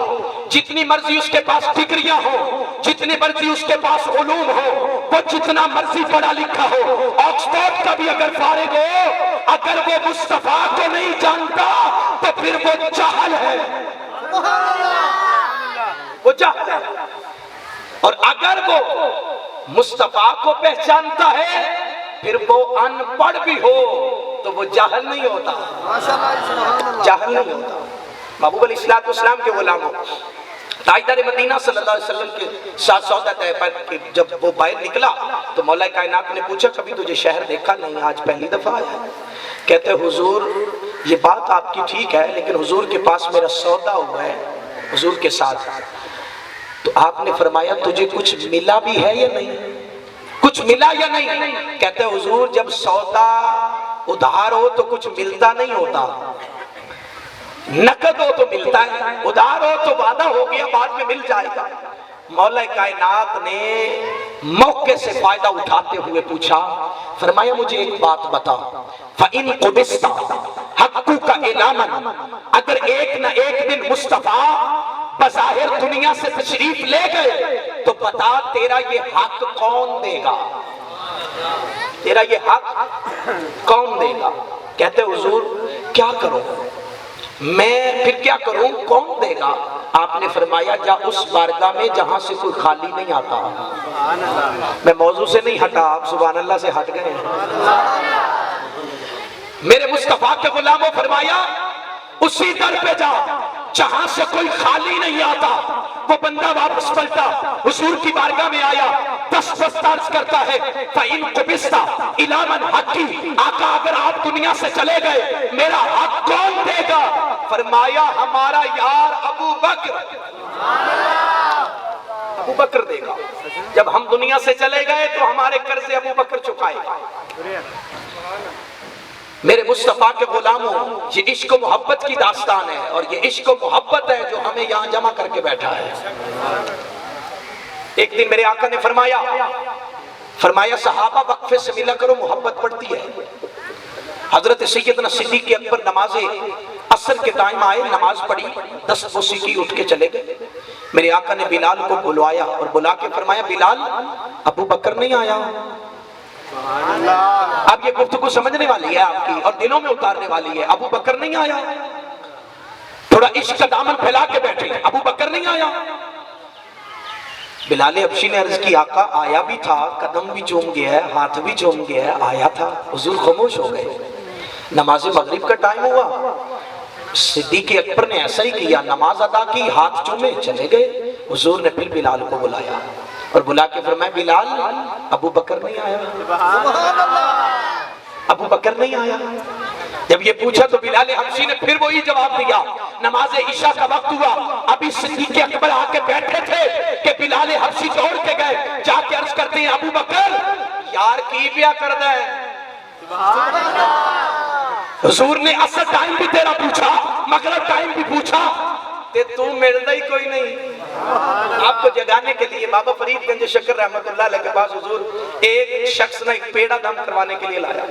جتنی مرضی اس کے پاس ڈگریاں ہو، جتنی مرضی اس کے پاس علوم ہو، وہ جتنا مرضی پڑھا لکھا ہو، آکسفورڈ کا بھی اگر فارغ ہو، اگر وہ مصطفیٰ کو نہیں جانتا تو پھر وہ جاہل ہے، وہ جاہل ہے۔ اور اگر وہ مصطفیٰ کو پہچانتا ہے پھر وہ ان پڑھ بھی ہو تو وہ جاہل نہیں ہوتا، جاہل نہیں ہوتا۔ محبوب علیہ السلام کے غلاموں تاجدار مدینہ صلی اللہ علیہ وسلم کے ساتھ سودا طے پر جب وہ باہر نکلا تو مولا کائنات نے پوچھا کبھی تجھے شہر دیکھا نہیں، آج پہلی دفعہ آیا؟ کہتے حضور یہ بات آپ کی ٹھیک ہے لیکن حضور کے پاس میرا سودا ہوا ہے حضور کے ساتھ۔ تو آپ نے فرمایا تجھے کچھ ملا بھی ہے یا نہیں، کچھ ملا یا نہیں؟ کہتے حضور جب سودا ادھار ہو تو کچھ ملتا نہیں ہوتا، نقد ہو تو ملتا ہے، ادھار ہو تو وعدہ ہو گیا بعد میں مل جائے گا۔ مولا کائنات نے موقع سے فائدہ اٹھاتے ہوئے پوچھا، فرمایا مجھے ایک بات بتا، فَإِن قُبِسْتَ حَقُّكَ إِلَامًا، اگر ایک نہ ایک دن مصطفیٰ بظاہر دنیا سے تشریف لے گئے تو بتا تیرا یہ حق کون دے گا، تیرا یہ حق کون دے گا؟ کہتے حضور کیا کروں میں، پھر کیا کروں، کون دے گا؟ آپ نے فرمایا جا اس بارگاہ میں جہاں سے کوئی خالی نہیں آتا۔ میں موضوع سے نہیں ہٹا، آپ سبحان اللہ سے ہٹ گئے ہیں۔ میرے مصطفیٰ کے غلاموں فرمایا اسی در پہ جا جہاں سے کوئی خالی نہیں آتا۔ وہ بندہ واپس پلٹا، حضور کی بارگاہ میں آیا، دست عرض کرتا ہے فَإِن قُبِسْتَ إِلَىٰ مَنْ حَقِّ، آقا اگر آپ دنیا سے چلے گئے میرا حق کون دے گا؟ فرمایا ہمارا یار ابو بکر، ابو بکر دے گا۔ جب ہم دنیا سے چلے گئے تو ہمارے قرض ابو بکر چکائے گا۔ میرے مصطفیٰ کے غلاموں یہ عشق و محبت کی داستان ہے، اور یہ عشق و محبت ہے جو ہمیں یہاں جمع کر کے بیٹھا ہے۔ ایک دن میرے آقا نے فرمایا صحابہ وقفے سے ملا کرو، محبت بڑھتی ہے۔ حضرت سیدنا صدیق اکبر نماز عصر کے ٹائم آئے، نماز پڑھی، دست بوسی کی، اٹھ کے چلے گئے۔ میرے آقا نے بلال کو بلوایا اور بلا کے فرمایا بلال ابو بکر نہیں آیا؟ اب یہ گفتگو سمجھنے والی ہے آپ کی اور دلوں میں اتارنے والی ہے۔ ابو بکر نہیں آیا؟ تھوڑا عشق کا دامن پھیلا کے بیٹھے، ابو بکر نہیں آیا؟ بلال حبشی نے عرض کی آقا آیا بھی تھا، قدم بھی چوم گیا ہے، ہاتھ بھی چوم گیا ہے، آیا تھا۔ حضور خاموش ہو گئے۔ نماز مغرب کا ٹائم ہوا، صدیق اکبر نے ایسا ہی کیا، نماز ادا کی، ہاتھ چومے، چلے گئے۔ حضور نے پھر بلال کو بلایا اور بلا کے فرمایا بلال ابو بکر نہیں آیا؟ ابو بکر نہیں آیا؟ جب یہ پوچھا تو بلال حبشی نے پھر وہی جواب دیا۔ نماز عشاء کا وقت ہوا، ابھی صدیق اکبر آ کے بیٹھے تھے کہ بلال حبشی دوڑ کے گئے، جا کے عرض کرتے ہیں ابو بکر یار کی پیا کر دے۔ حضور نے اصل ٹائم بھی تیرا پوچھا، مغرب ٹائم بھی پوچھا، تے تو ملتا ہی کوئی نہیں۔ آپ کو جگانے کے لیے بابا فرید گنج شکر رحمت اللہ علیہ کے پاس حضور ایک شخص نے ایک پیڑا دم کروانے کے لیے لایا۔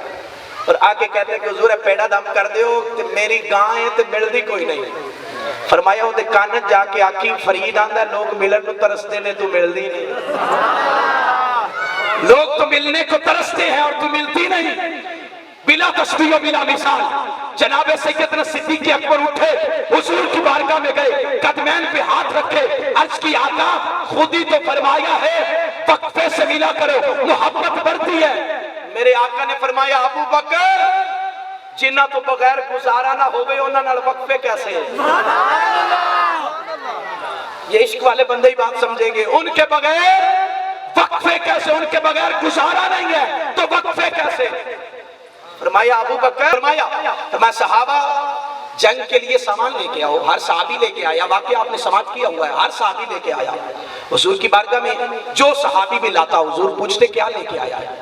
اور آ کے کہتے ہیں کہ حضور پیڑا دم کر دیو تے میری گاں ہے تے ملدی کوئی نہیں. فرمایا وہ دے کانت جا کے آکی فرید آندہ لوگ ملن کو ترستے نے تو ملدی نہیں. لوگ تو ملنے کو ترستے ہیں اور تو ملتی نہیں. بلا تشبیہ و بلا مثال جناب سیدنا صدیق اکبر اٹھے حضور کی بارگاہ میں گئے, قدمین پہ ہاتھ رکھے, عرض کی آقا خود ہی تو فرمایا ہے وقفے سے ملا کرو محبت بڑھتی ہے. میرے آقا نے فرمایا ابو بکر جنہ تو بغیر گزارا نہ ہوئے انہاں نال وقفے کیسے ہیں. یہ عشق والے بندے ہی بات سمجھیں گے. ان کے بغیر وقفے کیسے, ان کے بغیر گزارا نہیں ہے تو وقفے کیسے. فرمایا ابو بکر فرمایا صحابہ جنگ کے لیے سامان لے کے آؤ. ہر صحابی لے کے آیا, واقعہ آپ نے سماعت کیا ہوا ہے, ہر صحابی لے کے آیا. حضور کی بارگاہ میں جو صحابی بھی لاتا حضور پوچھتے کیا لے کے آیا ہے,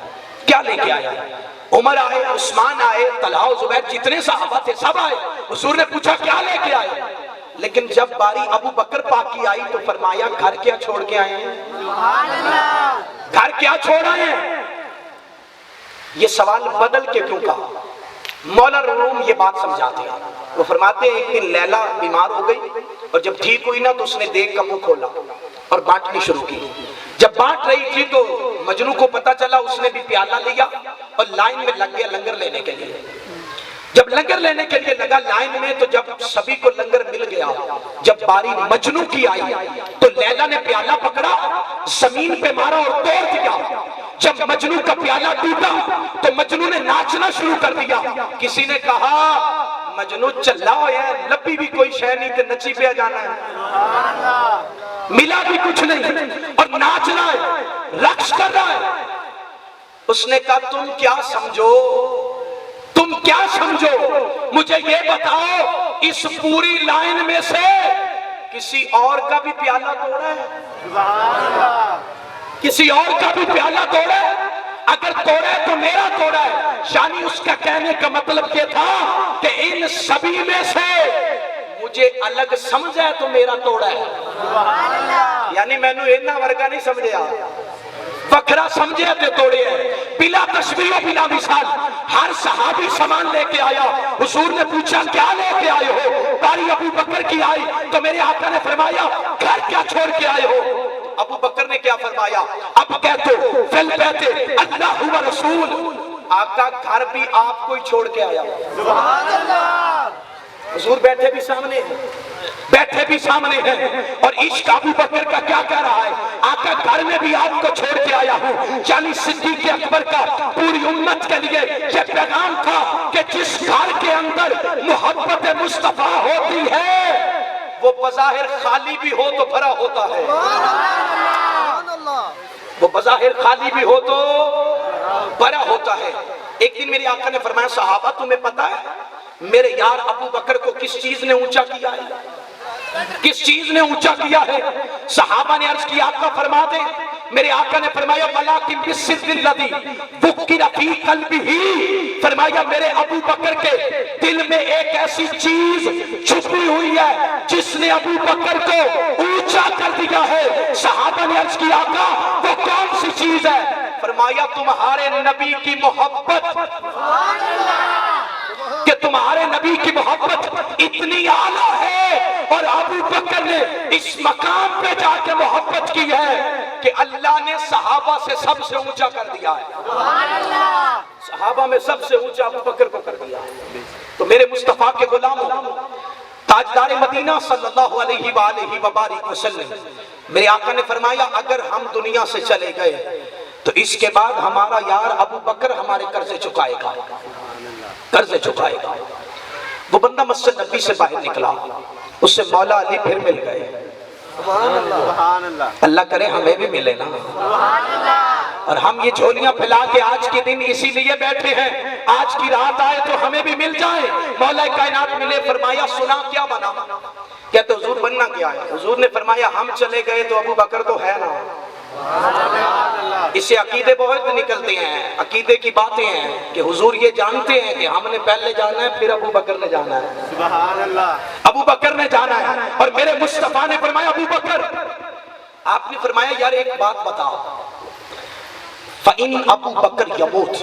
کیا لے کے آیا ہے. عمر آئے, عثمان آئے, طلحہ و زبیر جتنے صحابہ تھے سب آئے. حضور نے پوچھا کیا لے کے آئے. لیکن جب باری ابو بکر پاک کی آئی تو فرمایا گھر کیا چھوڑ کے آئے ہیں, گھر کیا چھوڑ آئے ہیں. یہ سوال بدل کے کیوں کہا. مولا روم یہ بات سمجھاتے ہیں. وہ فرماتے ہیں ایک دن لیلا بیمار ہو گئی اور جب ٹھیک ہوئی نا تو اس نے دیکھ کا منہ کھولا اور بانٹنی شروع کی. جب بانٹ رہی تھی تو مجنو کو پتا چلا, اس نے بھی پیالہ لیا اور لائن میں لگ گیا لنگر لینے کے لیے. جب لنگر لینے کے لیے لگا لائن میں تو جب سبھی کو لنگر مل گیا, جب باری مجنو کی آئی تو لیلا نے پیالہ پکڑا, زمین پہ مارا اور توڑ دیا. جب مجنو کا پیالہ ٹوٹا تو مجنو نے ناچنا شروع کر دیا. کسی نے کہا مجنو چلا ہویا ہے, لبی بھی کوئی شے نہیں تے نچی پہ جانا ہے, ملا بھی کچھ نہیں اور ناچ رہا ہے, رقص کر رہا ہے. اس نے کہا تم کیا سمجھو, تم کیا سمجھو, مجھے یہ بتاؤ اس پوری لائن میں سے کسی اور کا بھی پیالہ توڑا ہے, کسی اور کا بھی پیالہ توڑا ہے. اگر توڑا ہے تو میرا توڑا ہے. یعنی اس کا کہنے کا مطلب یہ تھا کہ ان سبھی میں سے مجھے الگ سمجھا ہے تو میرا توڑا ہے. یعنی میں نے اینا ورگا نہیں سمجھا, وکھرا سمجھے تے توڑے ہیں. بلا تشبیہ و بلا مثال ہر صحابی سامان لے کے آیا. حضور نے پوچھا کیا لے کے آئے ہو. باری ابو بکر کی آئی تو میرے آقا نے فرمایا گھر کیا چھوڑ کے آئے ہو. ابو بکر نے کیا فرمایا, اب کہتے فل کہتے اللہ و رسول. آقا گھر بھی آپ کو ہی چھوڑ کے آیا. حضور بیٹھے بھی سامنے ہیں, بیٹھے بھی سامنے ہیں. اور عشق ابو بکر کا کیا کہہ رہا ہے, آقا گھر میں بھی آپ کو چھوڑ کے آیا ہوں. یعنی صدیق اکبر کا پوری امت کے لیے یہ پیغام تھا کہ جس گھر کے اندر محبت مصطفیٰ ہوتی ہے وہ بظاہر خالی بھی ہو تو بھرا ہوتا ہے, وہ بظاہر خالی بھی ہو تو بھرا ہوتا ہے. ایک دن میری آقا نے فرمایا صحابہ تمہیں پتا ہے میرے یار ابو بکر کو کس چیز نے اونچا کیا ہے, کس چیز نے اونچا کیا ہے. صحابہ نے عرض کی آقا فرما دے. میرے آقا نے فرمایا وَلَٰكِن بِالسِّرِّ الَّذِي ذُكِّرَ فِي قَلْبِهِ. فرمایا میرے ابو بکر کے دل میں ایک ایسی چیز چھپی ہوئی ہے جس نے ابو بکر کو اونچا کر دیا ہے. صحابہ نے عرض کی آقا وہ کون سی چیز ہے. فرمایا تمہارے نبی کی محبت, کہ تمہارے نبی کی محبت اتنی اعلیٰ ہے اور ابو بکر نے اس مقام پہ جا کے محبت کی ہے کہ اللہ نے صحابہ سے سب سے اونچا کر دیا ہے. صحابہ میں سب سے اونچا ابو بکر کو کر دیا. تو میرے مصطفیٰ کے غلاموں, تاجدار مدینہ صلی اللہ علیہ وآلہ وبارک وسلم, میرے آقا نے فرمایا اگر ہم دنیا سے چلے گئے تو اس کے بعد ہمارا یار ابو بکر ہمارے قرضے چکائے گا, قرضے چکائے گا. وہ بندہ مسجد نبی سے باہر نکلا, اس سے مولا علی پھر مل گئے. اللہ کرے ہمیں بھی ملے نا, اور ہم یہ جھولیاں پھیلا کے آج کے دن اسی لیے بیٹھے ہیں آج کی رات آئے تو ہمیں بھی مل جائے. مولا کائنات ملے. فرمایا سنا کیا بنا, کہتے حضور بننا کیا ہے. حضور نے فرمایا ہم چلے گئے تو ابو بکر تو ہے نا. اس سے عقیدے بہت نکلتے ہیں, عقیدے کی باتیں ہیں کہ حضور یہ جانتے ہیں کہ ہم نے پہلے جانا ہے پھر ابو بکر نے جانا ہے. سبحان اللہ, ابو بکر نے جانا ہے. اور میرے مصطفیٰ نے فرمایا ابو بکر, آپ نے فرمایا یار ایک بات بتاؤ, فَإِنْ ابو بکر یموت,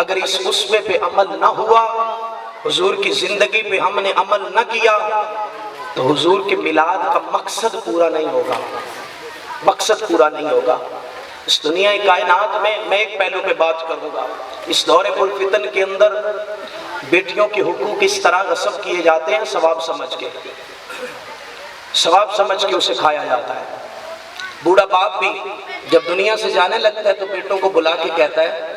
اگر اس اسوے پہ عمل نہ ہوا، حضور کی زندگی پہ ہم نے عمل نہ کیا، تو حضور کے میلاد کا مقصد پورا نہیں ہوگا، مقصد پورا نہیں ہوگا۔ اس دنیا کائنات میں ایک پہلو پہ بات کروں گا، اس دور پرفتن کے اندر بیٹیوں کے حقوق اس طرح غصب کیے جاتے ہیں، ثواب سمجھ کے اسے کھایا جاتا ہے۔ بوڑھا باپ بھی جب دنیا سے جانے لگتا ہے تو بیٹوں کو بلا کے کہتا ہے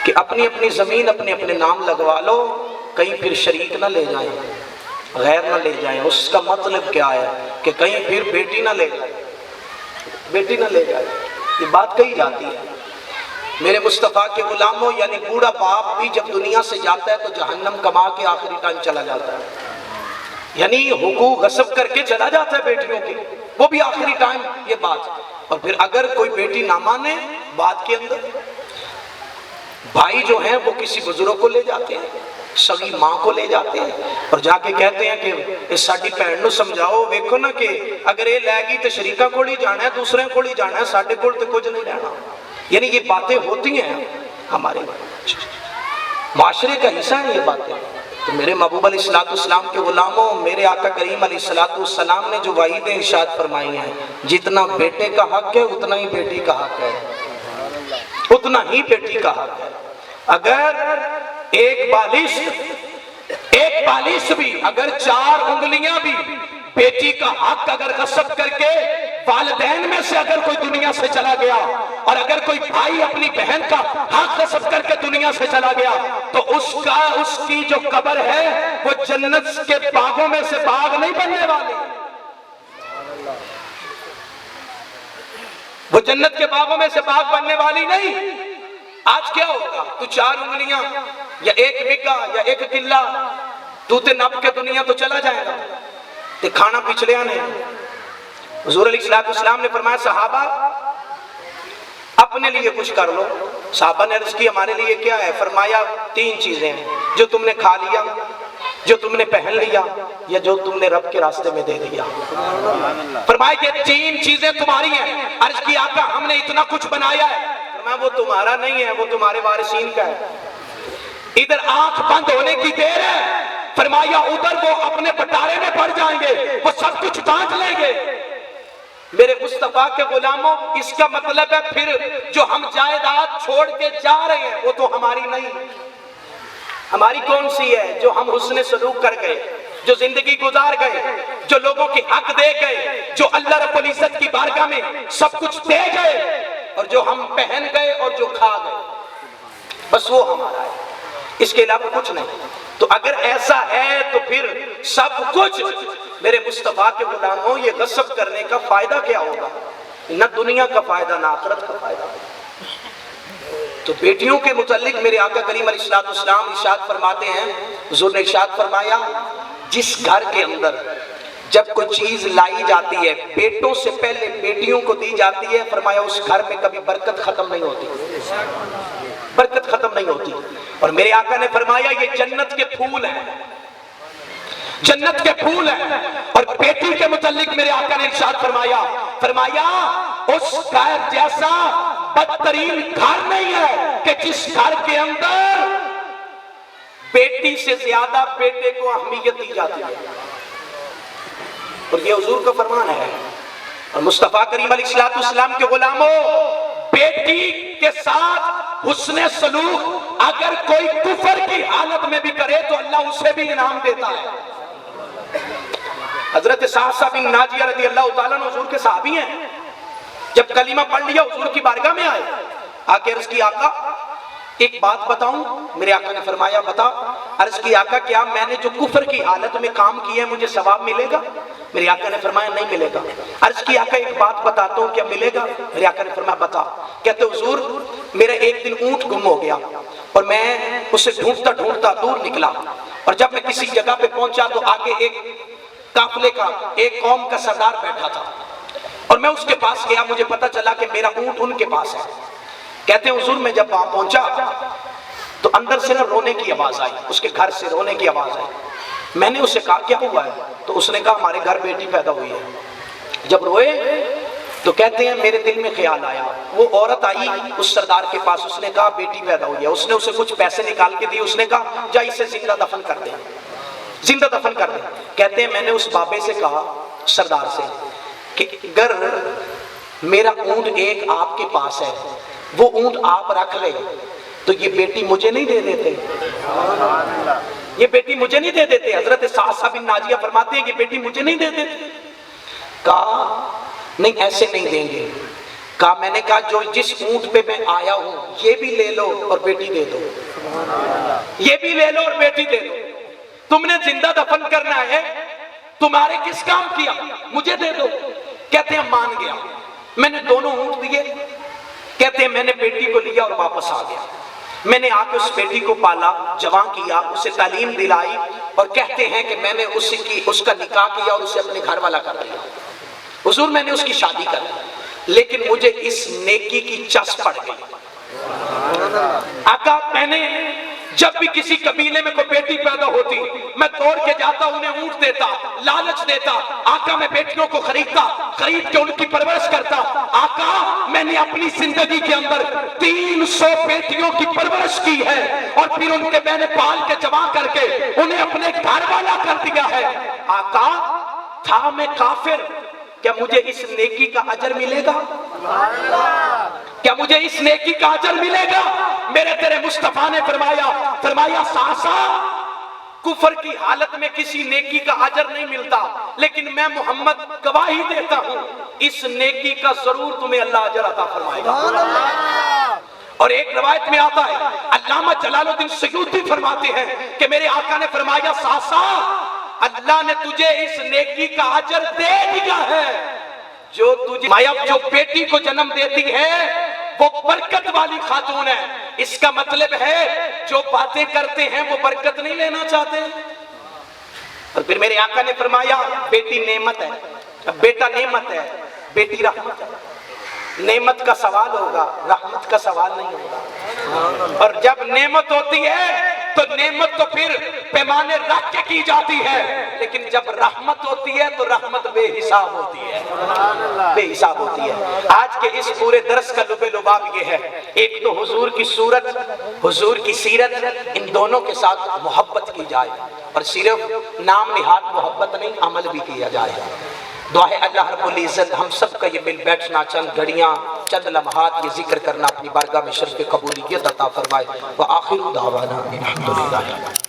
کہ اپنی اپنی زمین اپنے اپنے نام لگوا لو، کہیں پھر شریک نہ لے جائیں، غیر نہ لے جائیں۔ اس کا مطلب کیا ہے کہ کہیں پھر بیٹی نہ لے جائے، بیٹی نہ لے جائے، یہ بات کہی جاتی ہے۔ میرے مصطفیٰ کے غلاموں، یعنی بوڑھا باپ بھی جب دنیا سے جاتا ہے تو جہنم کما کے آخری ٹائم چلا جاتا ہے، یعنی حقوق غصب کر کے چلا جاتا ہے بیٹیوں کے، وہ بھی آخری ٹائم یہ بات۔ اور پھر اگر کوئی بیٹی نہ مانے بات کے اندر، بھائی جو ہیں وہ کسی بزرگ کو لے جاتے ہیں، سگی ماں کو لے جاتے ہیں اور جا کے کہتے ہیں کہ اس ساڈی بھن نو سمجھاؤ، ویکھو نا کہ اگر یہ لے گی تو شریکاں کول ہی جانا ہے، دوسرے کول ہی جانا ہے، ساڈے کول تو کچھ نہیں رہنا۔ یعنی یہ باتیں ہوتی ہیں ہمارے معاشرے کا حصہ ہیں یہ باتیں۔ تو میرے محبوب علیہ السلام کے غلاموں، میرے آقا کریم علیہ السلام نے جو وعیدیں ارشاد فرمائی ہیں، جتنا بیٹے کا حق ہے اتنا ہی بیٹی کا حق ہے، اتنا ہی بیٹی کا حق ہے۔ اگر ایک بالش بھی، اگر 4 انگلیاں بھی بیٹی کا حق اگر غصب کر کے والدین میں سے اگر کوئی دنیا سے چلا گیا، اور اگر کوئی بھائی اپنی بہن کا حق غصب کر کے دنیا سے چلا گیا، تو اس کی جو قبر ہے وہ جنت کے باغوں میں سے باغ نہیں بننے والی، وہ جنت کے باغوں میں سے باغ بننے والی نہیں۔ آج کیا ہوگا؟ تو 4 انگلیاں یا 1 بگھا یا 1 کلہ تو تے نپ کے دنیا تو چلا جائے گا، تے کھانا پچھلے آنے۔ حضور علیہ السلام نے فرمایا صحابہ اپنے لیے کچھ کر لو۔ صحابہ نے عرض کی ہمارے لیے کیا ہے؟ فرمایا 3 چیزیں ہیں، جو تم نے کھا لیا، جو تم نے پہن لیا، یا جو تم نے رب کے راستے میں دے دیا۔ فرمایا کہ 3 چیزیں تمہاری ہیں۔ عرض کی آقا ہم نے اتنا کچھ بنایا ہے۔ فرمایا وہ تمہارا نہیں ہے، وہ تمہارے وارثین کا ہے۔ ادھر آنکھ بند ہونے کی دیر ہے، فرمایا ادھر وہ اپنے پٹارے میں پڑ جائیں گے، وہ سب کچھ بانٹ لیں گے۔ میرے مصطفیٰ کے غلاموں، اس کا مطلب ہے پھر جو ہم جائیداد چھوڑ کے جا رہے ہیں وہ تو ہماری نہیں، ہماری کون سی ہے؟ جو ہم حسن سلوک کر گئے، جو زندگی گزار گئے، جو لوگوں کی حق دے گئے، جو اللہ رب العزت کی بارگاہ میں سب کچھ دے گئے، اور جو ہم پہن گئے اور جو کھا گئے، بس وہ ہمارا ہے، اس کے علاوہ کچھ نہیں۔ تو اگر ایسا ہے تو پھر سب کچھ میرے مصطفیٰ کے غلاموں، یہ غصب کرنے کا فائدہ کیا ہوگا؟ نہ دنیا کا فائدہ نہ آخرت کا فائدہ۔ تو بیٹیوں کے متعلق میرے آقا کریم علیہ السلام ارشاد فرماتے ہیں، حضور نے ارشاد فرمایا جس گھر کے اندر جب کوئی چیز لائی جاتی ہے بیٹوں سے پہلے بیٹیوں کو دی جاتی ہے، فرمایا اس گھر میں کبھی برکت ختم نہیں ہوتی، برکت ختم نہیں ہوتی۔ اور میرے آقا نے فرمایا یہ جنت کے پھول ہیں، جنت کے پھول ہیں۔ اور بیٹی کے متعلق میرے آقا نے ارشاد فرمایا اس گھر جیسا بدترین گھر نہیں ہے کہ جس گھر کے اندر بیٹی سے زیادہ بیٹے کو اہمیت دی جاتی ہے۔ اور یہ حضور کا فرمان ہے۔ اور مصطفیٰ کریم علیہ السلام کے غلاموں، بیٹی کے ساتھ حسن سلوک اگر کوئی کفر کی حالت میں بھی کرے تو اللہ اسے بھی انعام دیتا ہے۔ حضرت سعد بن ناجیہ رضی اللہ تعالیٰ عنہ حضور کے صحابی ہیں، جب کلمہ پڑھ لیا حضور کی بارگاہ میں آئے، آکے عرض کی آقا ایک بات بتاؤں؟ میرے آقا نے فرمایا بتا۔ عرض کی آقا کیا میں نے جو کفر کی حالت میں کام کیے مجھے ثواب ملے گا؟ میرے آقا نے فرمایا نہیں ملے گا۔ عرض کی آقا ایک بات بتاتا ہوں کیا ملے گا؟ میرے آقا نے فرمایا بتا۔ کہتے حضور میرا ایک دن اونٹ گم ہو گیا اور میں اسے ڈھونڈتا ڈھونڈتا دور نکلا، اور جب میں کسی جگہ پہ پہنچا تو آگے ایک قافلے کا ایک قوم کا سردار بیٹھا تھا، اور میں اس کے پاس گیا، مجھے پتا چلا کہ میرا اونٹ ان کے پاس ہے۔ کہتے ہیں حضور میں جب وہاں پہنچا تو اندر سے نہ رونے کی آواز آئی، اس کے گھر سے رونے کی آواز آئی۔ میں نے اسے کہا کیا ہوا ہے؟ تو اس نے کہا ہمارے گھر بیٹی پیدا ہوئی ہے۔ جب روئے تو کہتے ہیں میرے دل میں خیال آیا، وہ عورت آئی اس سردار کے پاس، اس نے کہا بیٹی پیدا ہوئی ہے، اس نے اسے کچھ پیسے نکال کے دیے، اس نے کہا جا اسے زندہ دفن کر دیں، زندہ دفن کر دیں۔ کہتے ہیں میں نے اس بابے سے کہا، سردار سے، کہ اگر میرا اونٹ ایک آپ کے پاس ہے، وہ اونٹ آپ رکھ لیں تو یہ بیٹی مجھے نہیں دے دیتے، یہ بیٹی مجھے نہیں دے دیتے۔ حضرت سعد بن ناجیہ فرماتے ہیں کہ بیٹی مجھے نہیں دے دیتے۔ کہا نہیں ایسے نہیں دیں گے۔ کہا میں نے کہا جو جس اونٹ پہ میں آیا ہوں یہ بھی لے لو اور بیٹی دے دو، یہ بھی لے لو اور بیٹی دے دو، تم نے زندہ دفن کرنا ہے، تمہارے کس کام کیا، مجھے دے دو۔ کہتے ہیں مان گیا، میں نے دونوں اونٹ دیے، کہتے ہیں میں نے بیٹی کو لیا اور واپس آ گیا۔ میں نے آ کے اس بیٹی کو پالا، جوان کیا، اسے تعلیم دلائی، اور کہتے ہیں کہ میں نے اس کا نکاح کیا اور اسے اپنے گھر والا کر دیا۔ حضور میں نے اس کی شادی کر دی، لیکن مجھے اس نیکی کی چس پڑ گئی۔ آقا میں نے جب بھی کسی قبیلے میں کوئی بیٹی پیدا ہوتی میں دوڑ کے جاتا، انہیں اونٹ دیتا، لالچ دیتا، آقا میں بیٹیوں کو خرید کے ان کی پرورش کرتا۔ آقا میں نے اپنی زندگی کے اندر 300 بیٹیوں کی پرورش کی ہے، اور پھر ان کے میں نے پال کے جمع کر کے انہیں اپنے گھر والا کر دیا ہے۔ آقا تھا میں کافر، کیا مجھے اس نیکی کا اجر ملے گا؟ کیا مجھے اس نیکی کا اجر ملے گا؟ میرے تیرے مصطفیٰ نے فرمایا ساسا کفر کی حالت میں کسی نیکی کا اجر نہیں ملتا، لیکن میں محمد گواہی دیتا ہوں اس نیکی کا ضرور تمہیں اللہ اجر عطا فرمائے گا۔ اور ایک روایت میں آتا ہے، علامہ جلال الدین سیوطی فرماتے ہیں کہ میرے آقا نے فرمایا ساسا اللہ نے تجھے اس نیکی کا اجر دے دیا ہے جو تجھے جو بیٹی کو جنم دیتی ہے وہ برکت والی خاتون ہے۔ اس کا مطلب ہے جو باتیں کرتے ہیں وہ برکت نہیں لینا چاہتے۔ اور پھر میرے آقا نے فرمایا بیٹی نعمت ہے، بیٹا نعمت ہے، بیٹی رحمت ہے۔ نعمت کا سوال ہوگا، رحمت کا سوال نہیں ہوگا۔ اور جب نعمت ہوتی ہے تو نعمت تو پھر پیمانے رکھ کے کی جاتی ہے، لیکن جب رحمت ہوتی ہے تو رحمت بے حساب ہوتی ہے، بے حساب ہوتی ہے۔ آج کے اس پورے درس کا لب لباب یہ ہے، ایک تو حضور کی صورت، حضور کی سیرت، ان دونوں کے ساتھ محبت کی جائے، اور صرف نام نہاد محبت نہیں، عمل بھی کیا جائے۔ دعا ہے اللہ رب العزت ہم سب کا یہ مل بیٹھنا، چند گھڑیاں، چند لمحات یہ ذکر کرنا اپنی بارگاہ میں شرف قبولیت عطا فرمائے۔ وآخر دعوانا الحمدللہ۔